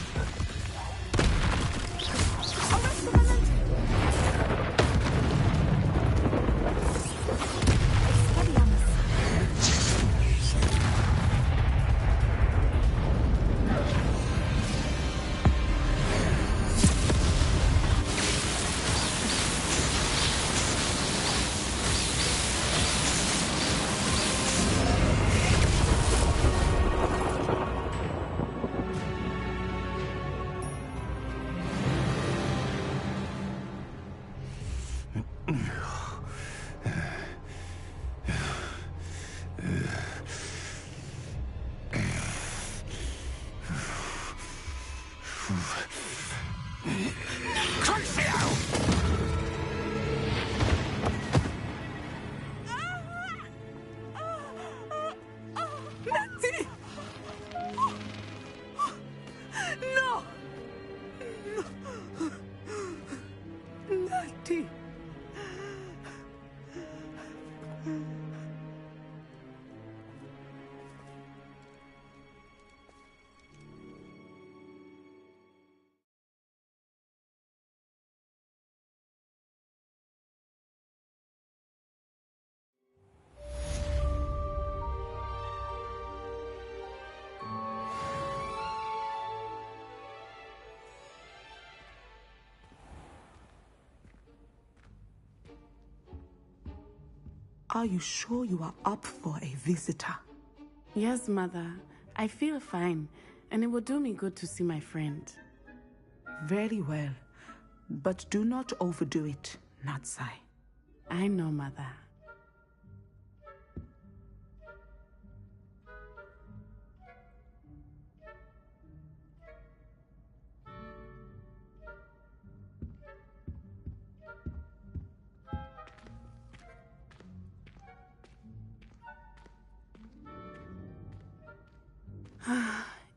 Are you sure you are up for a visitor? Yes, Mother. I feel fine, and it will do me good to see my friend. Very well. But do not overdo it, Natsai. I know, Mother.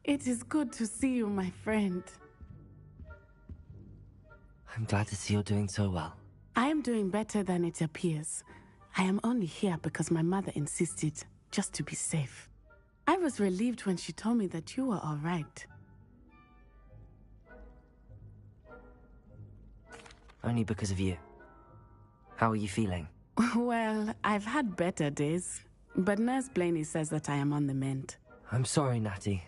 It is good to see you, my friend. I'm glad to see you're doing so well. I am doing better than it appears. I am only here because my mother insisted, just to be safe. I was relieved when she told me that you were all right. Only because of you. How are you feeling? Well, I've had better days, but Nurse Blaney says that I am on the mend. I'm sorry, Natty.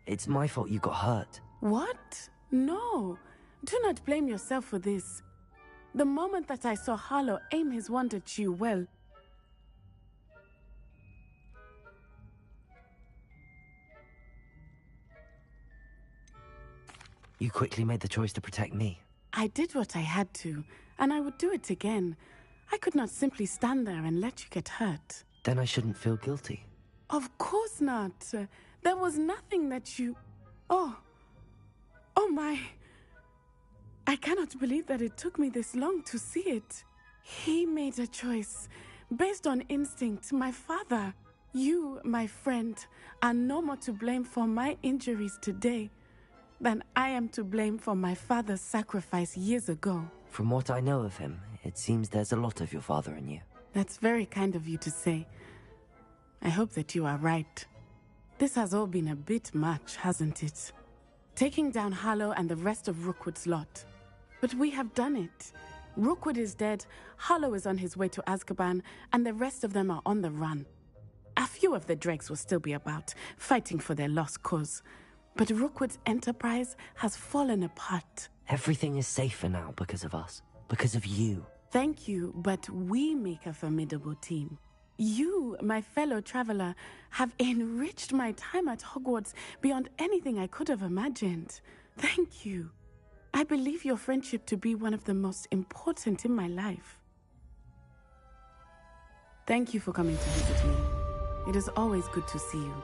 It's my fault you got hurt. What? No. Do not blame yourself for this. The moment that I saw Harlow aim his wand at you, well... You quickly made the choice to protect me. I did what I had to, and I would do it again. I could not simply stand there and let you get hurt. Then I shouldn't feel guilty. Of course not. There was nothing that you... Oh my... I cannot believe that it took me this long to see it. He made a choice based on instinct. My father, you, my friend, are no more to blame for my injuries today than I am to blame for my father's sacrifice years ago. From what I know of him, it seems there's a lot of your father in you. That's very kind of you to say. I hope that you are right. This has all been a bit much, hasn't it? Taking down Harlow and the rest of Rookwood's lot. But we have done it. Rookwood is dead, Harlow is on his way to Azkaban, and the rest of them are on the run. A few of the dregs will still be about, fighting for their lost cause. But Rookwood's enterprise has fallen apart. Everything is safer now because of us. Because of you. Thank you, but we make a formidable team. You, my fellow traveler, have enriched my time at Hogwarts beyond anything I could have imagined. Thank you. I believe your friendship to be one of the most important in my life. Thank you for coming to visit me. It is always good to see you.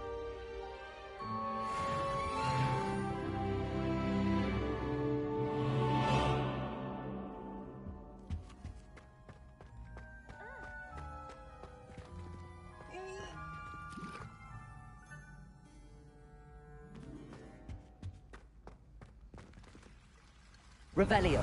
Revelio.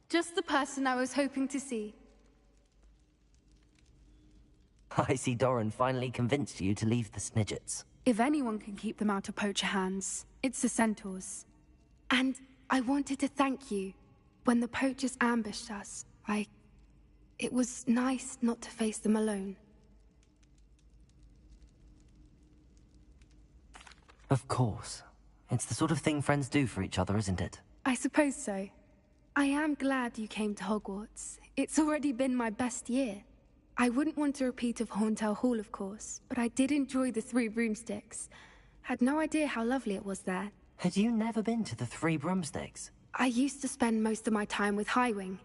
Just the person I was hoping to see. I see Doran finally convinced you to leave the Snidgets. If anyone can keep them out of poacher hands, it's the centaurs. And I wanted to thank you. When the poachers ambushed us, it was nice not to face them alone. Of course. It's the sort of thing friends do for each other, isn't it? I suppose so. I am glad you came to Hogwarts. It's already been my best year. I wouldn't want a repeat of Horntail Hall, of course, but I did enjoy the Three Broomsticks. Had no idea how lovely it was there. Had you never been to the Three Broomsticks? I used to spend most of my time with Highwing,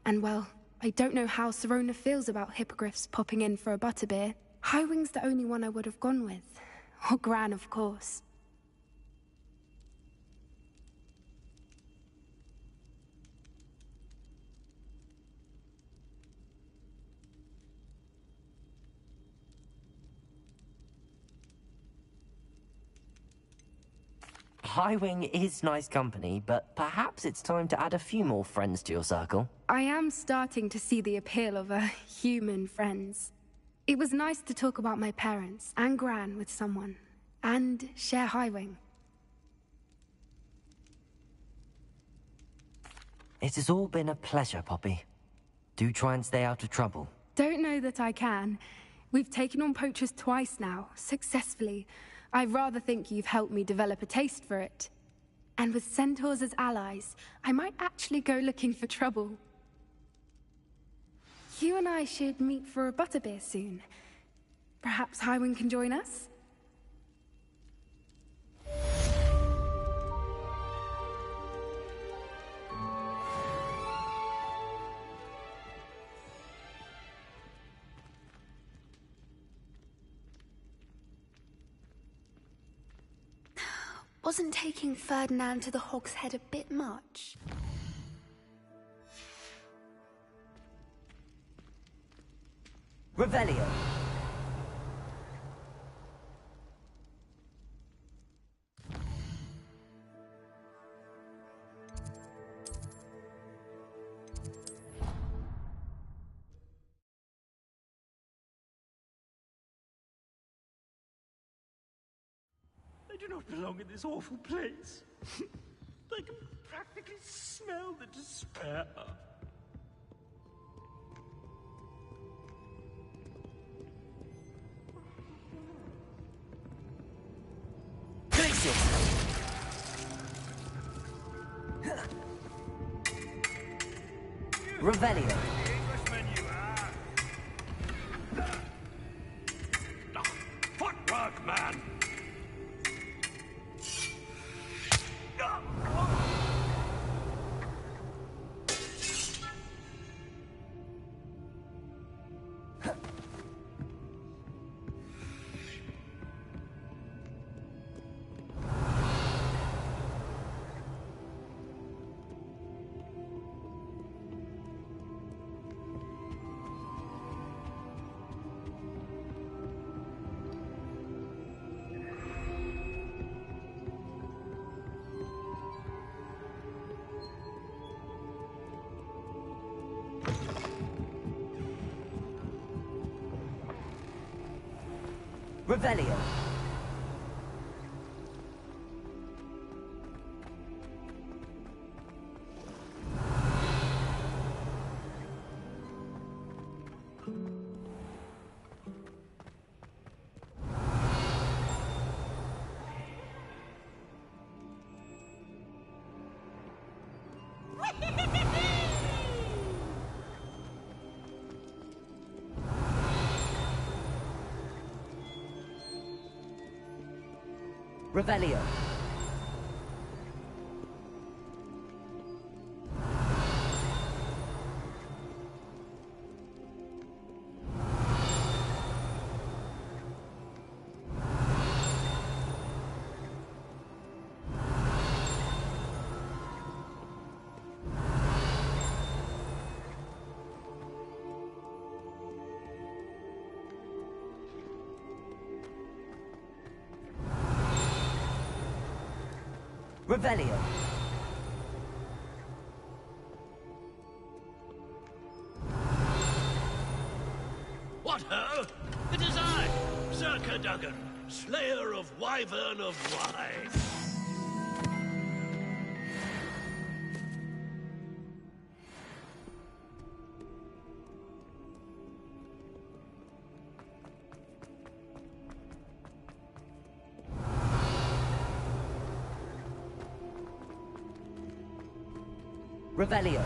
and well, I don't know how Serona feels about hippogriffs popping in for a butterbeer. Highwing's the only one I would have gone with. Or Gran, of course. Highwing is nice company, but perhaps it's time to add a few more friends to your circle. I am starting to see the appeal of human friends. It was nice to talk about my parents and Gran with someone, and share Highwing. It has all been a pleasure, Poppy. Do try and stay out of trouble. Don't know that I can. We've taken on poachers twice now, successfully. I rather think you've helped me develop a taste for it. And with centaurs as allies, I might actually go looking for trouble. You and I should meet for a butterbeer soon. Perhaps Highwing can join us? Wasn't taking Ferdinand to the Hog's Head a bit much? Revelio. I do not belong in this awful place. I can practically smell the despair. Revelio. Footwork, man! Revelio. Revelio. Revelio. What ho! It is I, Zerka Duggan, slayer of Wyvern of Wye. Revelio.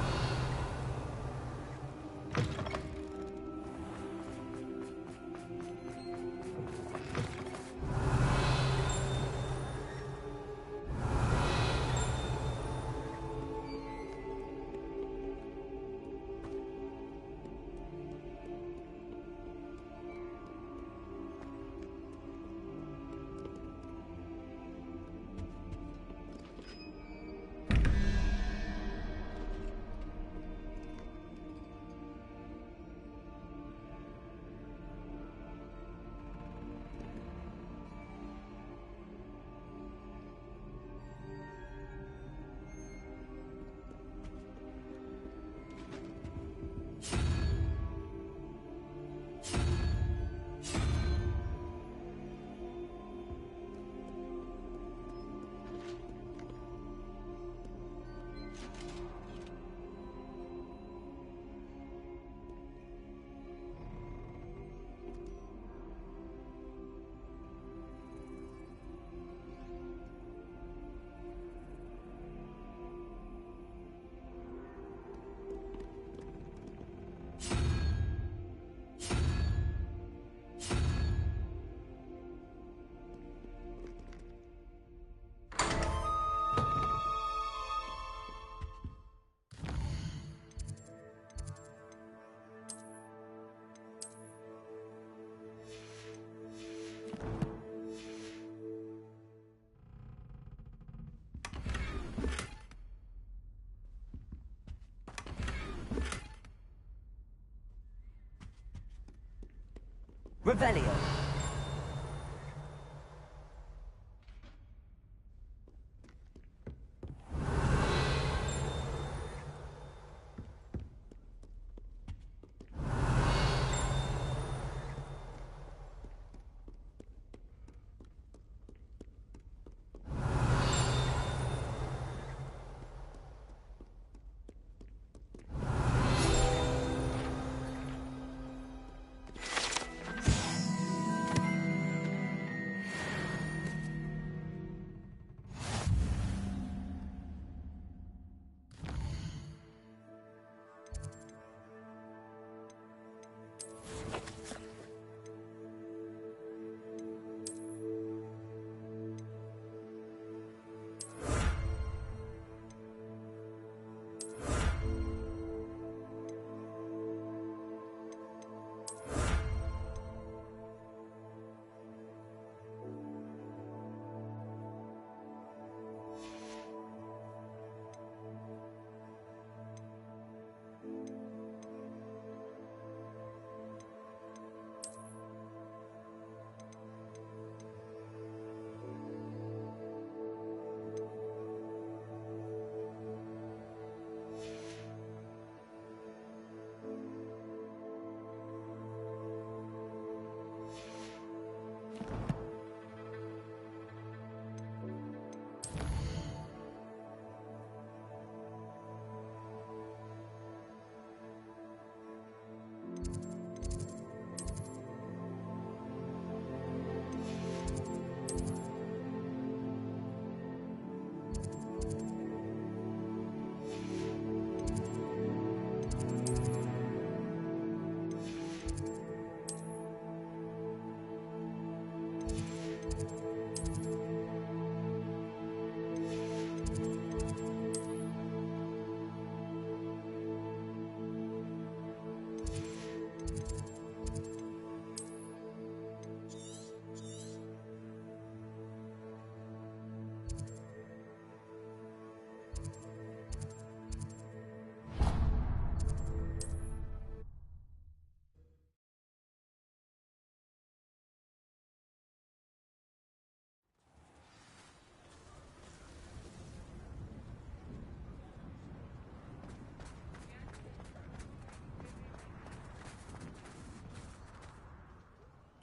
Revelio.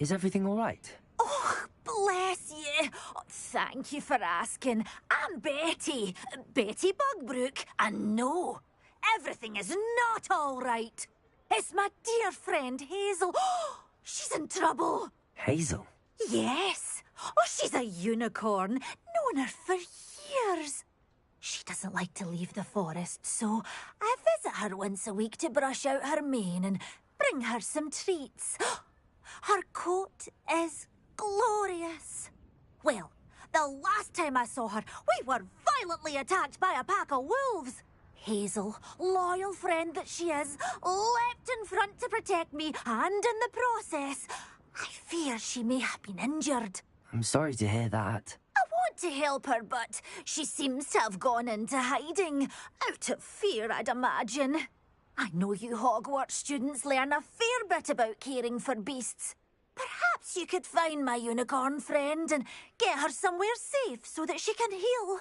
Is everything all right? Oh, bless you. Oh, thank you for asking. I'm Betty. Betty Bugbrook. And no, everything is not all right. It's my dear friend Hazel. She's in trouble. Hazel? Yes. Oh, she's a unicorn. Known her for years. She doesn't like to leave the forest, so I visit her once a week to brush out her mane and bring her some treats. Her coat is glorious. Well, the last time I saw her, we were violently attacked by a pack of wolves. Hazel, loyal friend that she is, leapt in front to protect me, and in the process, I fear she may have been injured. I'm sorry to hear that. I want to help her, but she seems to have gone into hiding. Out of fear, I'd imagine. I know you Hogwarts students learn a fair bit about caring for beasts. Perhaps you could find my unicorn friend and get her somewhere safe so that she can heal.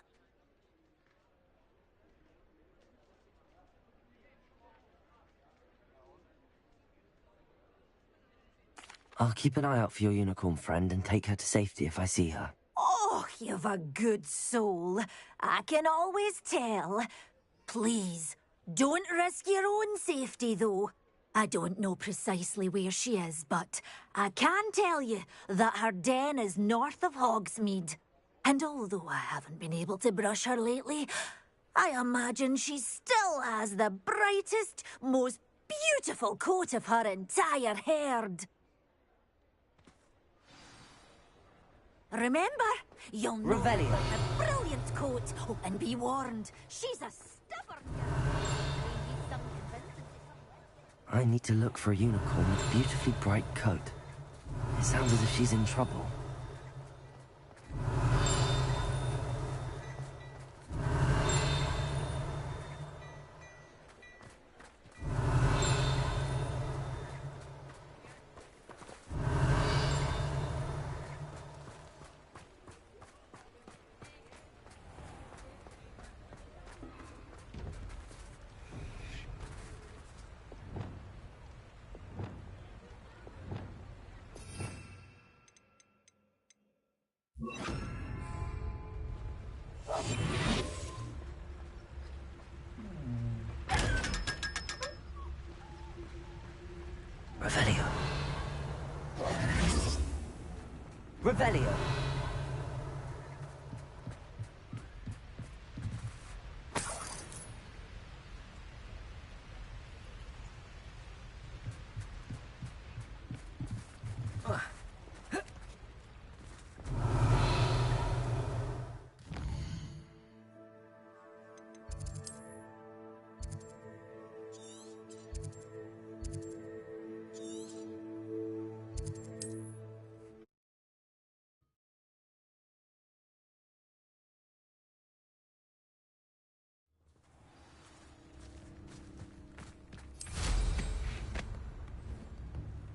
I'll keep an eye out for your unicorn friend and take her to safety if I see her. Oh, you've a good soul. I can always tell. Please, don't risk your own safety, though. I don't know precisely where she is, but I can tell you that her den is north of Hogsmeade. And although I haven't been able to brush her lately, I imagine she still has the brightest, most beautiful coat of her entire herd. Remember, you'll know Revelio. a brilliant coat. Oh, and be warned, she's a stubborn girl. I need to look for a unicorn with a beautifully bright coat. It sounds as if she's in trouble. Revelio. Revelio.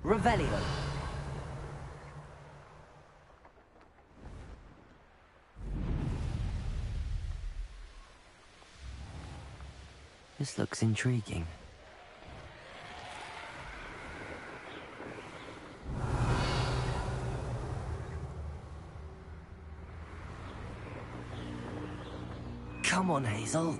Revelio. This looks intriguing. Come on, Hazel.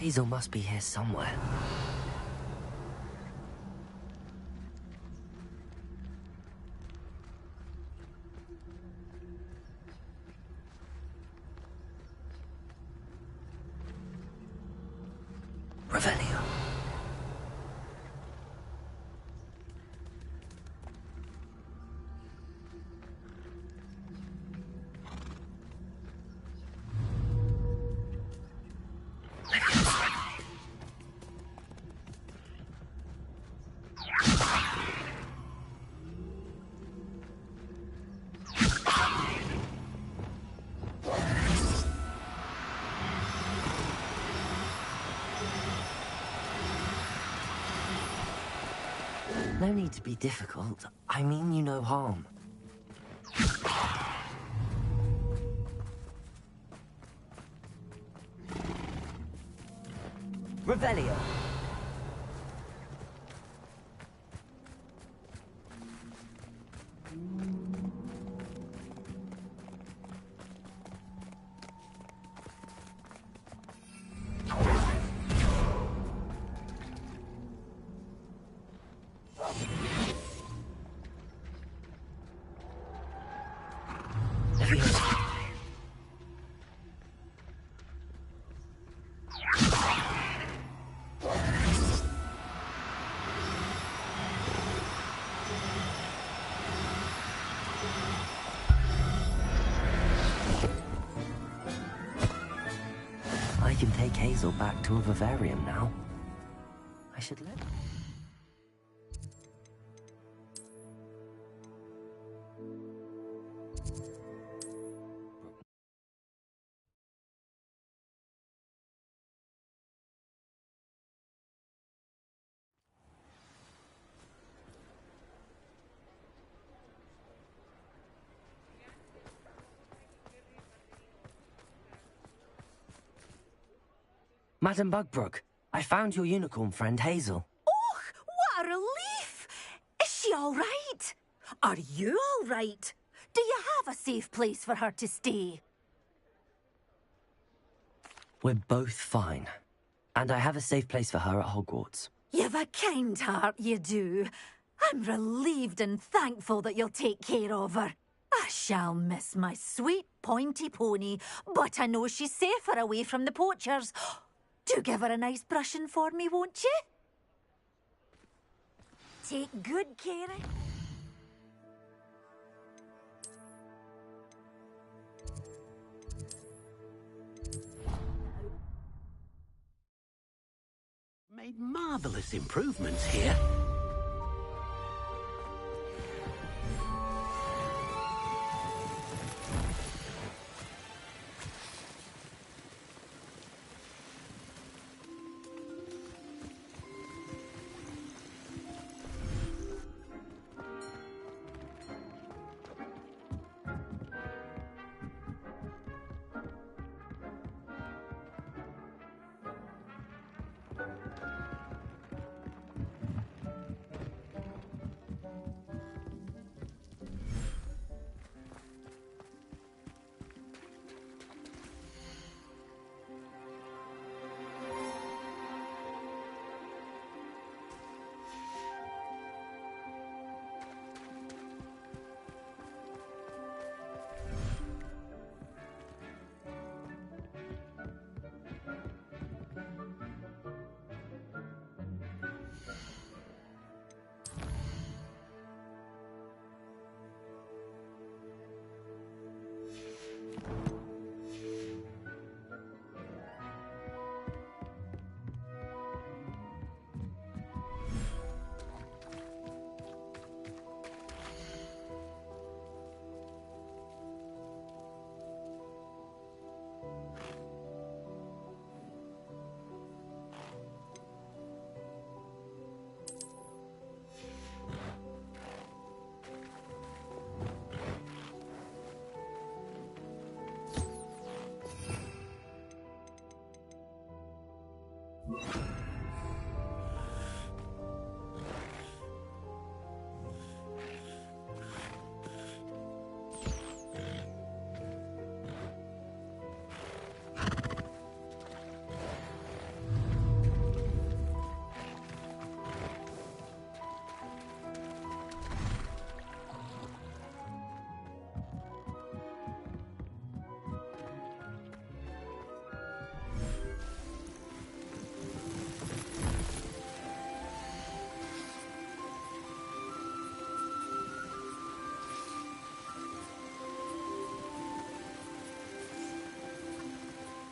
Hazel must be here somewhere. Revelio. No need to be difficult. I mean you no harm. Revelio. I can take Hazel back to a vivarium now. I should let... Madam Bugbrook, I found your unicorn friend Hazel. Oh, what a relief! Is she all right? Are you all right? Do you have a safe place for her to stay? We're both fine. And I have a safe place for her at Hogwarts. You've a kind heart, you do. I'm relieved and thankful that you'll take care of her. I shall miss my sweet pointy pony, but I know she's safer away from the poachers. Do give her a nice brushing for me, won't you? Take good care of... Made marvelous improvements here.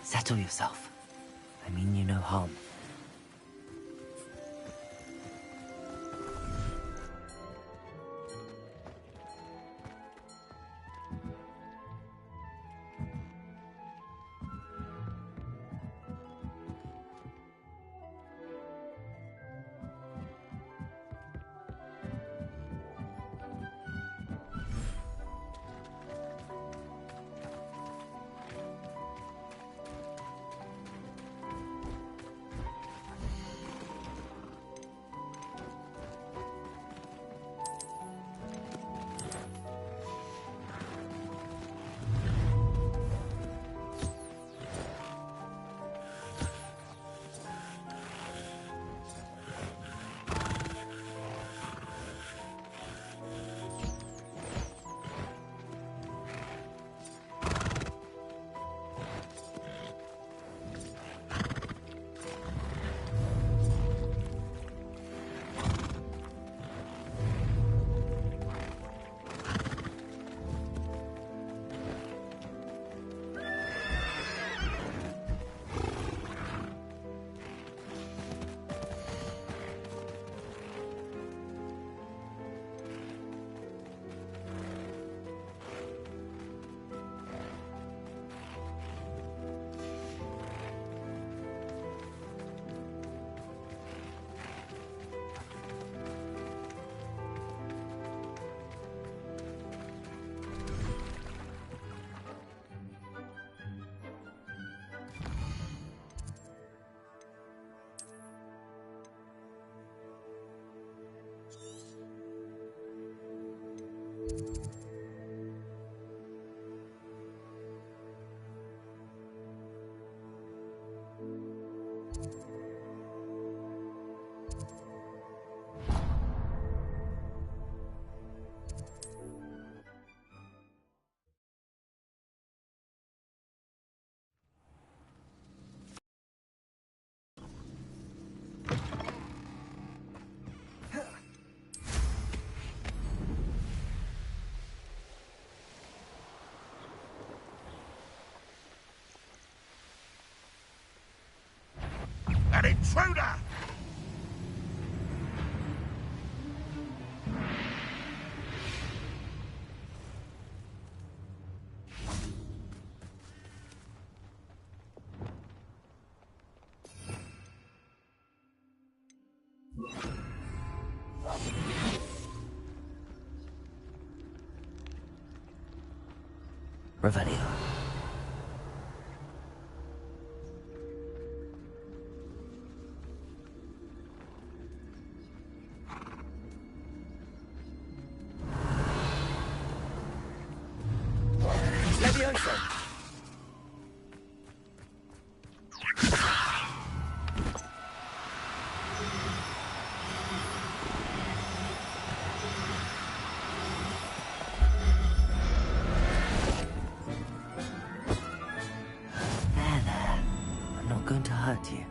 Settle yourself. I mean you no harm. An intruder! Revelio. Levioso! There. I'm not going to hurt you.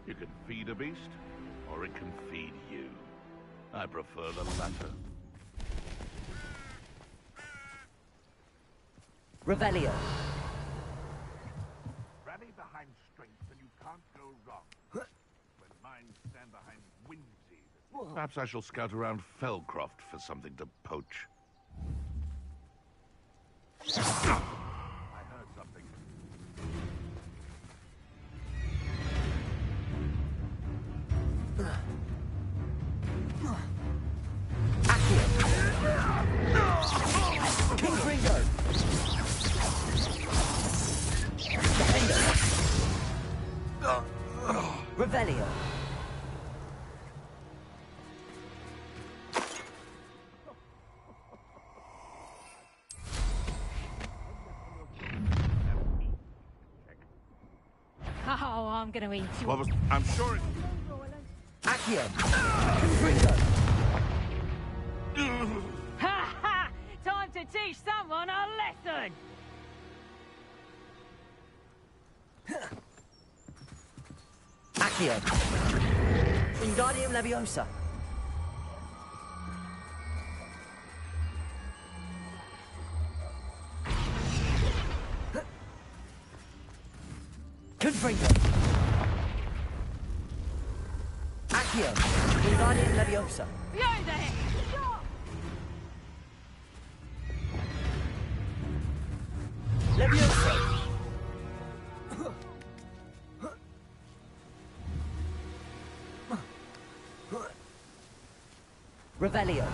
You can feed a beast, or it can feed you. I prefer the latter. Revelio. Rally behind strength and you can't go wrong. When minds stand behind whimsy. Perhaps I shall scout around Fellcroft for something to poach. I heard something. King Gringo! Revelio. I'm gonna eat you. What was... I'm sure it... Accio! Ha ha! Time to teach someone a lesson! Accio! Wingardium Leviosa! Confringo! Accio! Wingardium Leviosa! You there! Stop! Leviosa! Revelio!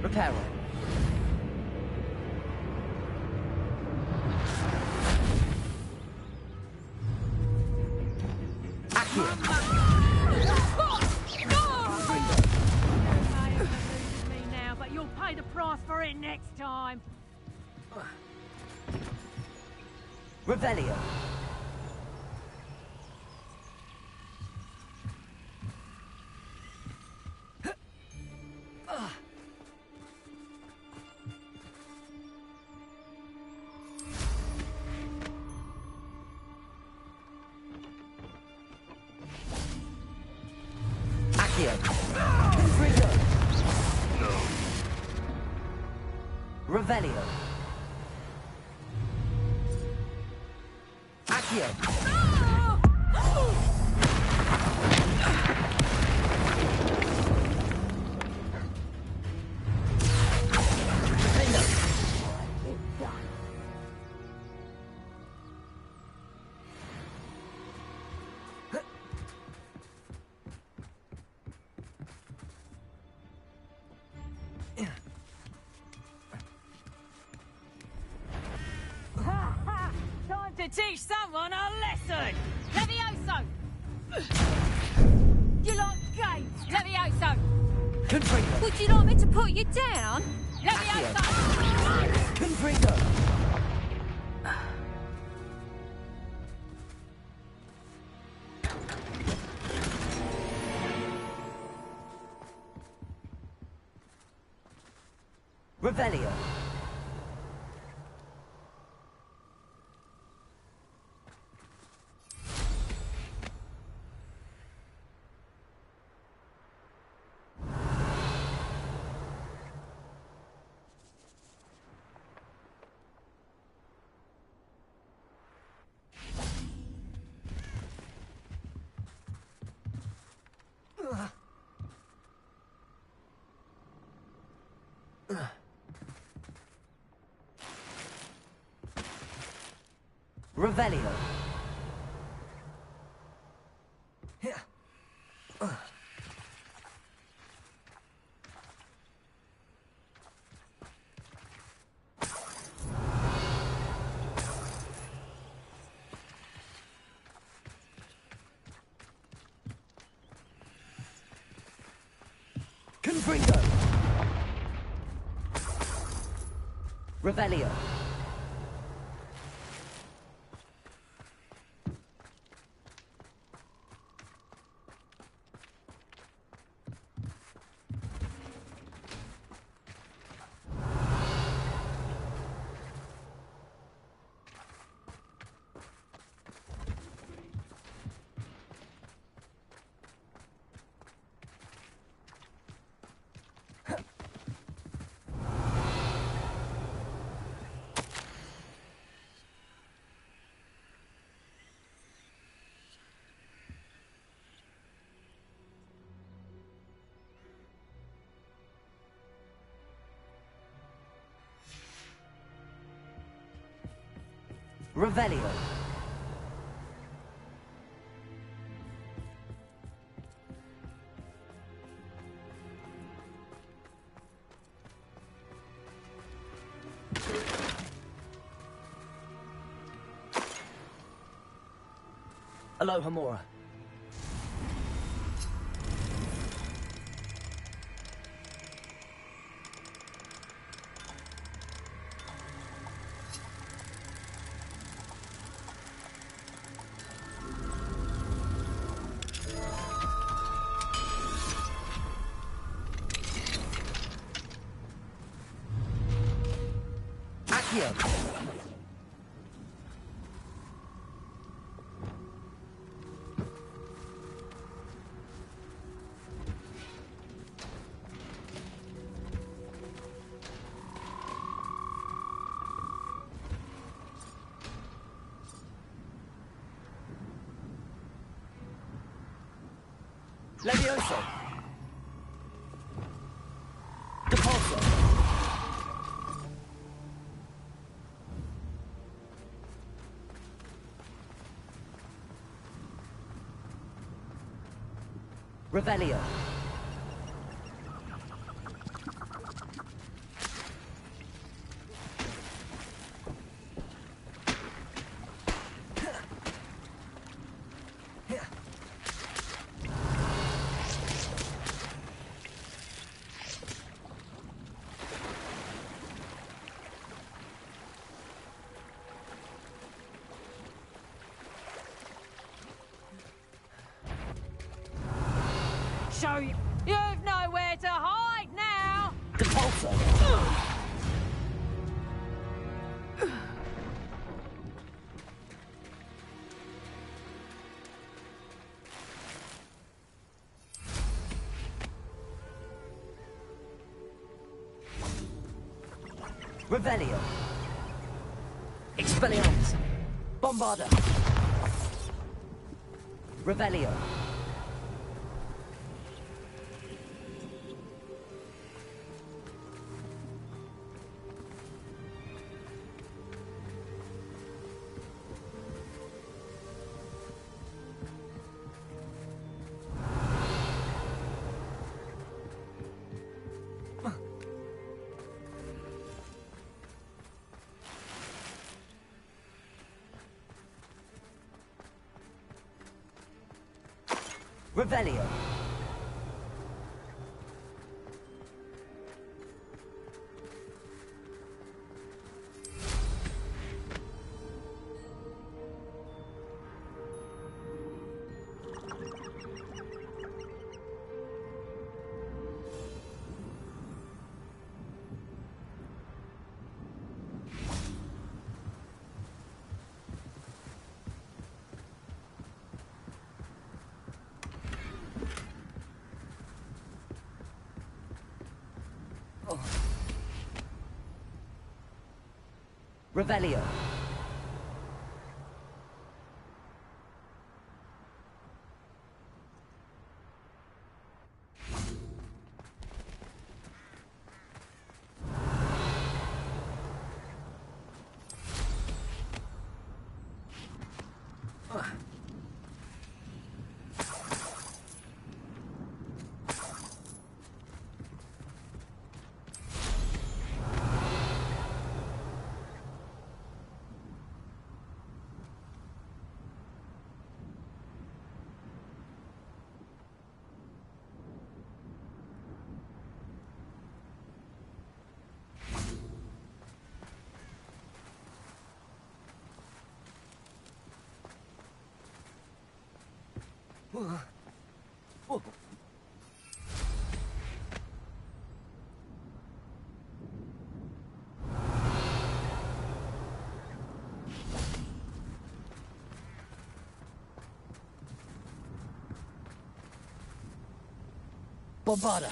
Reparo! Me now, but you'll pay the price for it next time. Revelio! Accio! Confringo! Revelio! Accio! Ha ha! Time to teach someone a lesson! Levioso! You like games? Levioso! Confringo! Would you like me to put you down? Levioso! Confringo! Revelio! Revelio! Confringo! Revelio! Revelio! Aloha Mora. Accio! Levioso! Depulso! Revelio! Show you. You've nowhere to hide now. Depulso! Revelio! Expelliarmus! Bombarda! Revelio! Revelio! Revelio! Bombarda!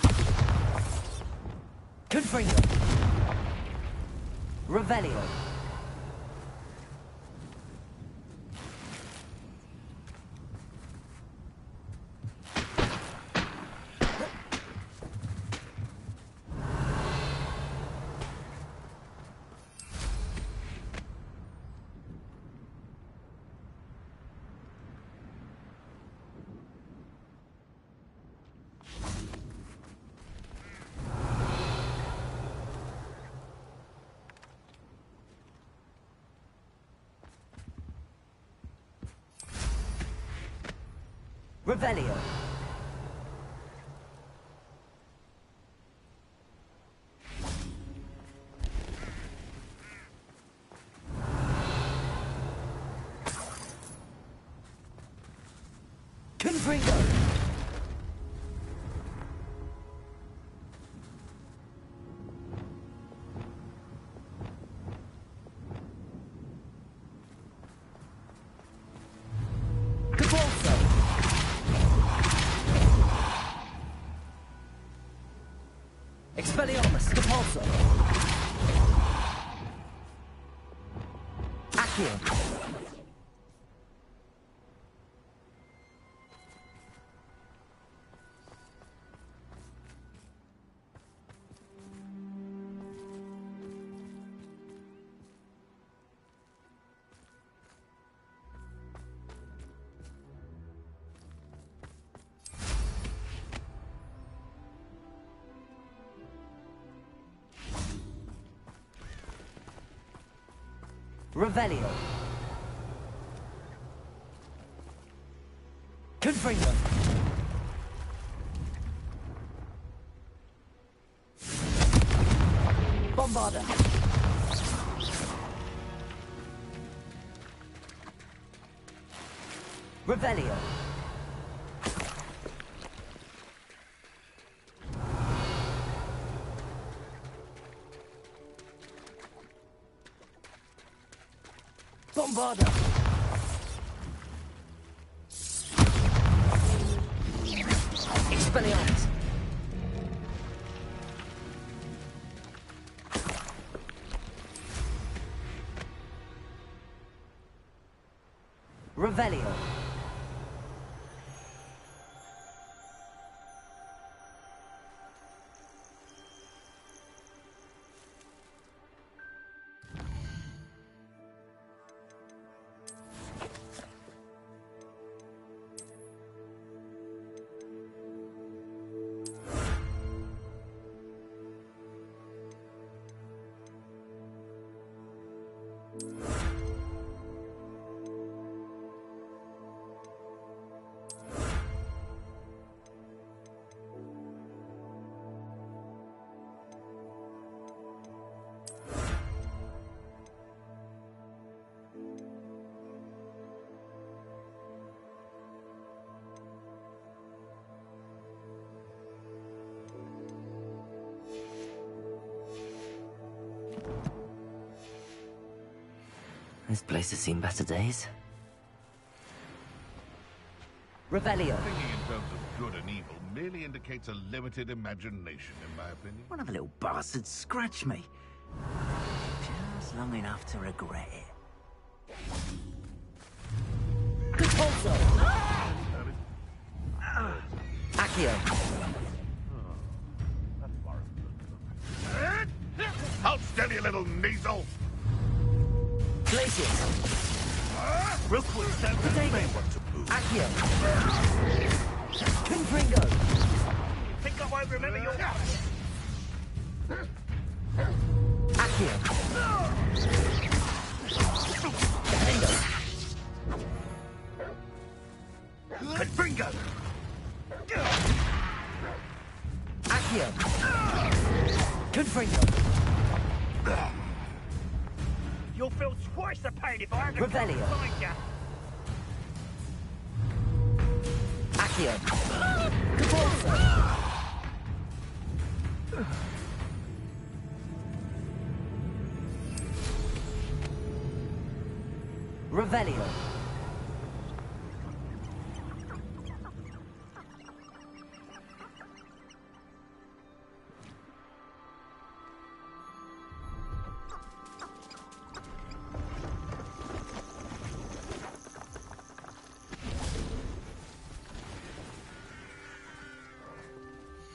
Confringo! Revelio! Revelio! Confringo! Expelliarmus, Capulso. Accio. Revelio. Confringo. Bombarda. Revelio. Bombarda. Expelliarmus. Revelio. This place has seen better days. Revelio. Thinking in terms of good and evil merely indicates a limited imagination, in my opinion. One of the little bastards scratched me. Just long enough to regret it. Capulso. Accio. Hold steady, little nasal! Glacius. Rookwood, don't Potato. Accio. Confringo. think I won't remember your... Accio. Confringo. Confringo! Accio. Confringo. You'll feel twice the pain if I have to Revelio. find you. Accio. Capulso. Revelio.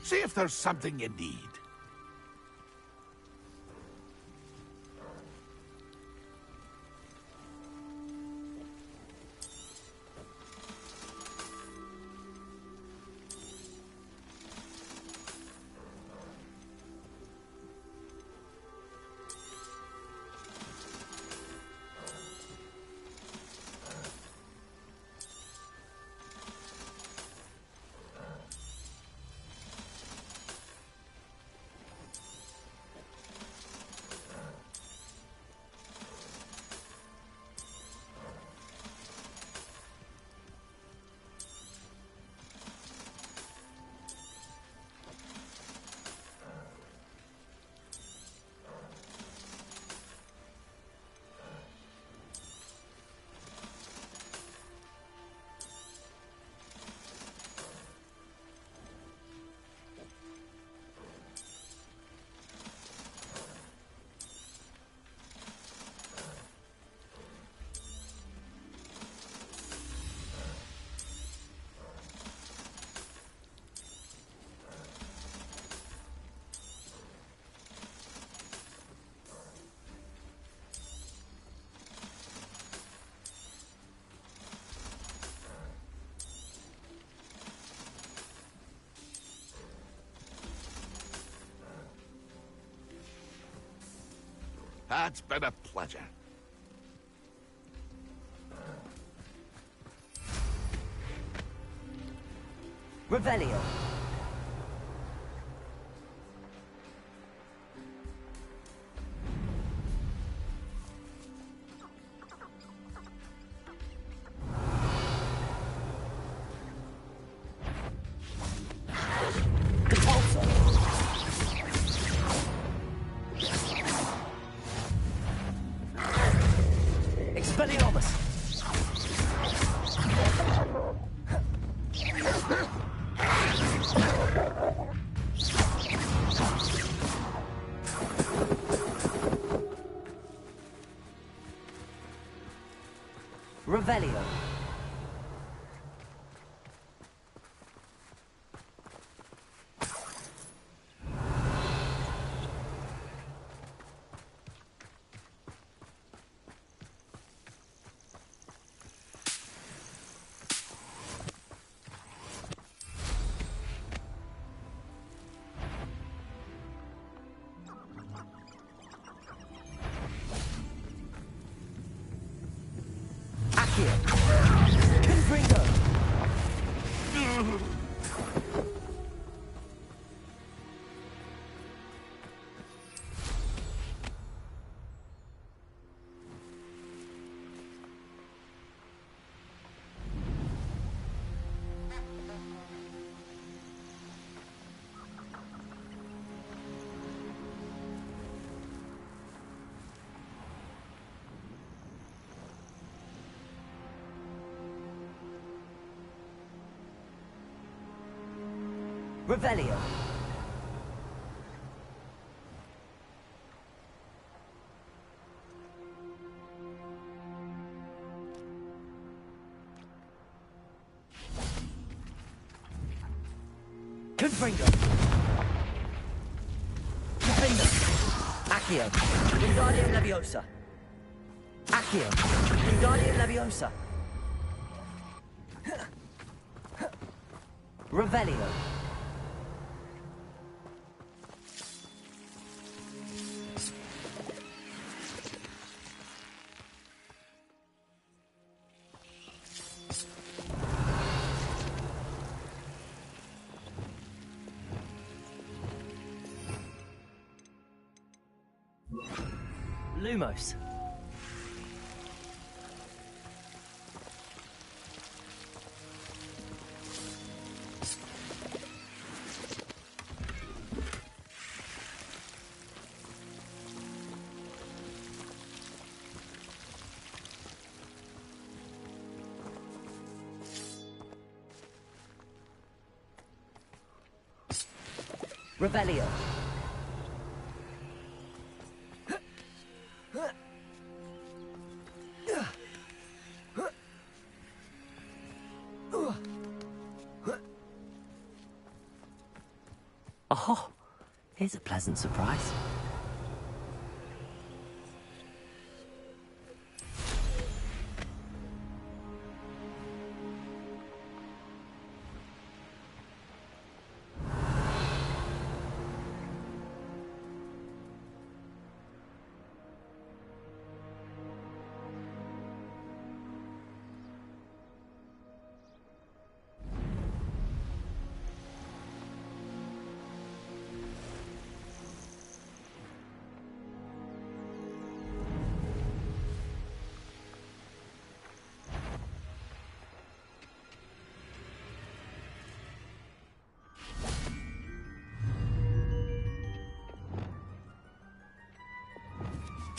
See if there's something you need. It's been a pleasure. Revelio. Expelliarmus! Revelio. Revelio. Confringo. Defender. Accio. Wingardium Leviosa. Accio. Wingardium Leviosa. Revelio. Lumos. Revelio. Oh, here's a pleasant surprise.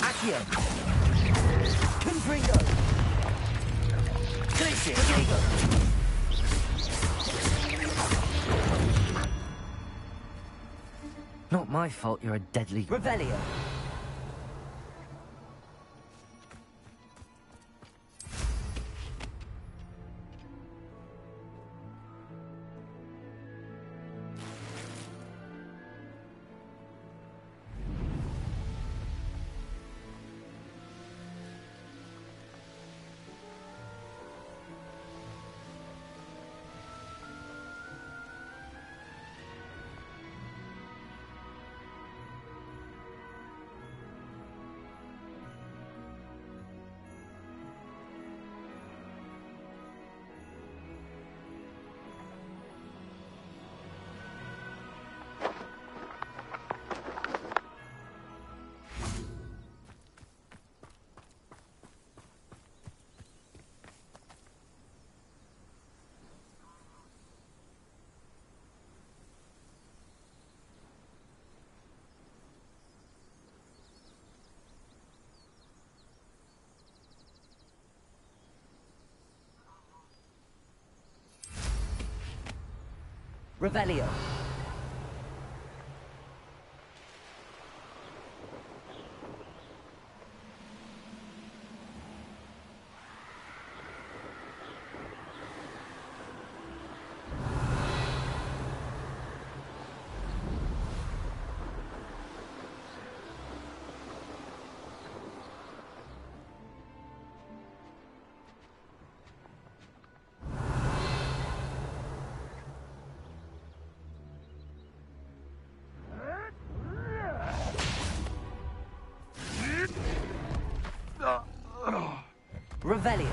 Accio. Confringo. Glacier. Diego. Not my fault you're a deadly... Revelio. Revelio. Revelio.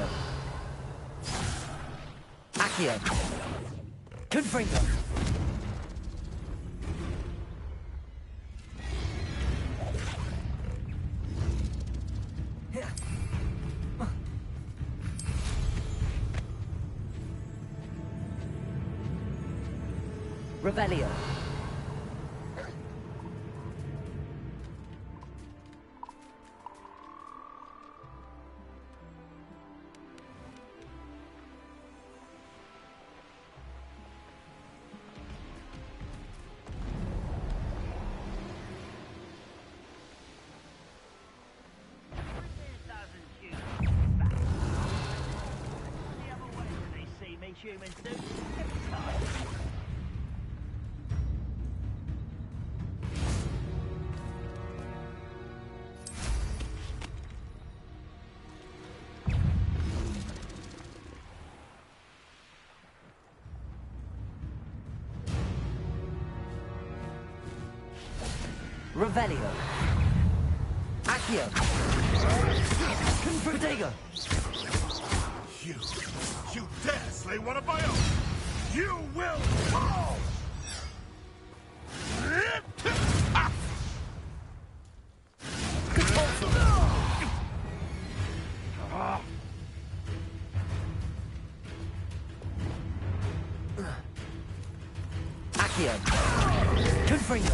Accio. Confringo. Revelio. Humans do. Revelio. Accio. Confringo. You dare slay one of my own! You will fall! Accio. Confringo.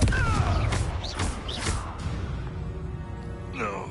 No.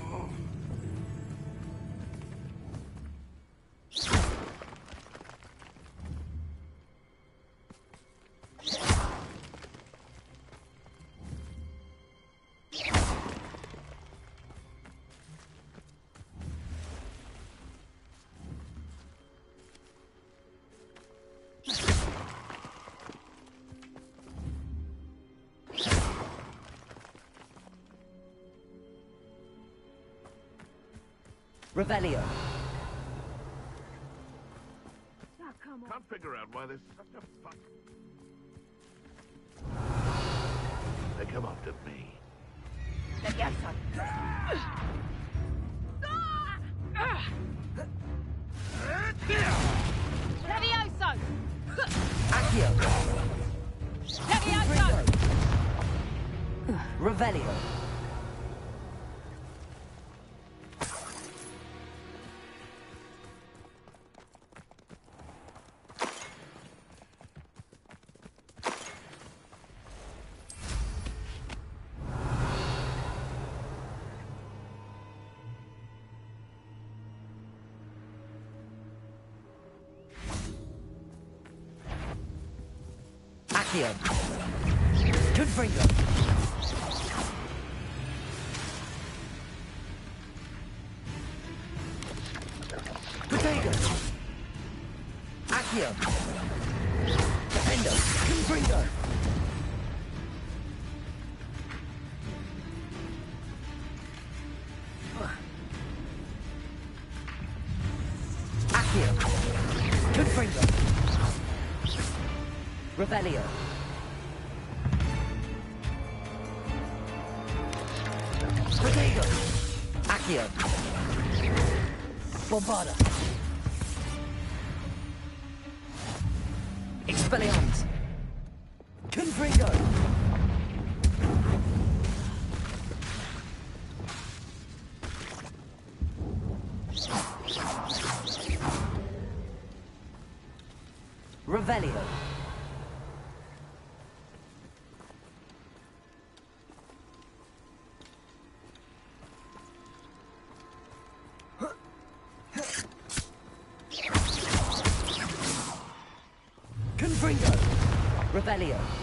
Revelio. Can't figure out why there's such a fuss. They come after me. Levioso! Accio. Levioso! Revelio. Accio. Confringo. Potato. Accio. Defendo. Confringo. Accio. Confringo. Revelio. Potato. Accio. Bombarda. Expelliarmus. Confringo. Revelio. Confringo. Revelio.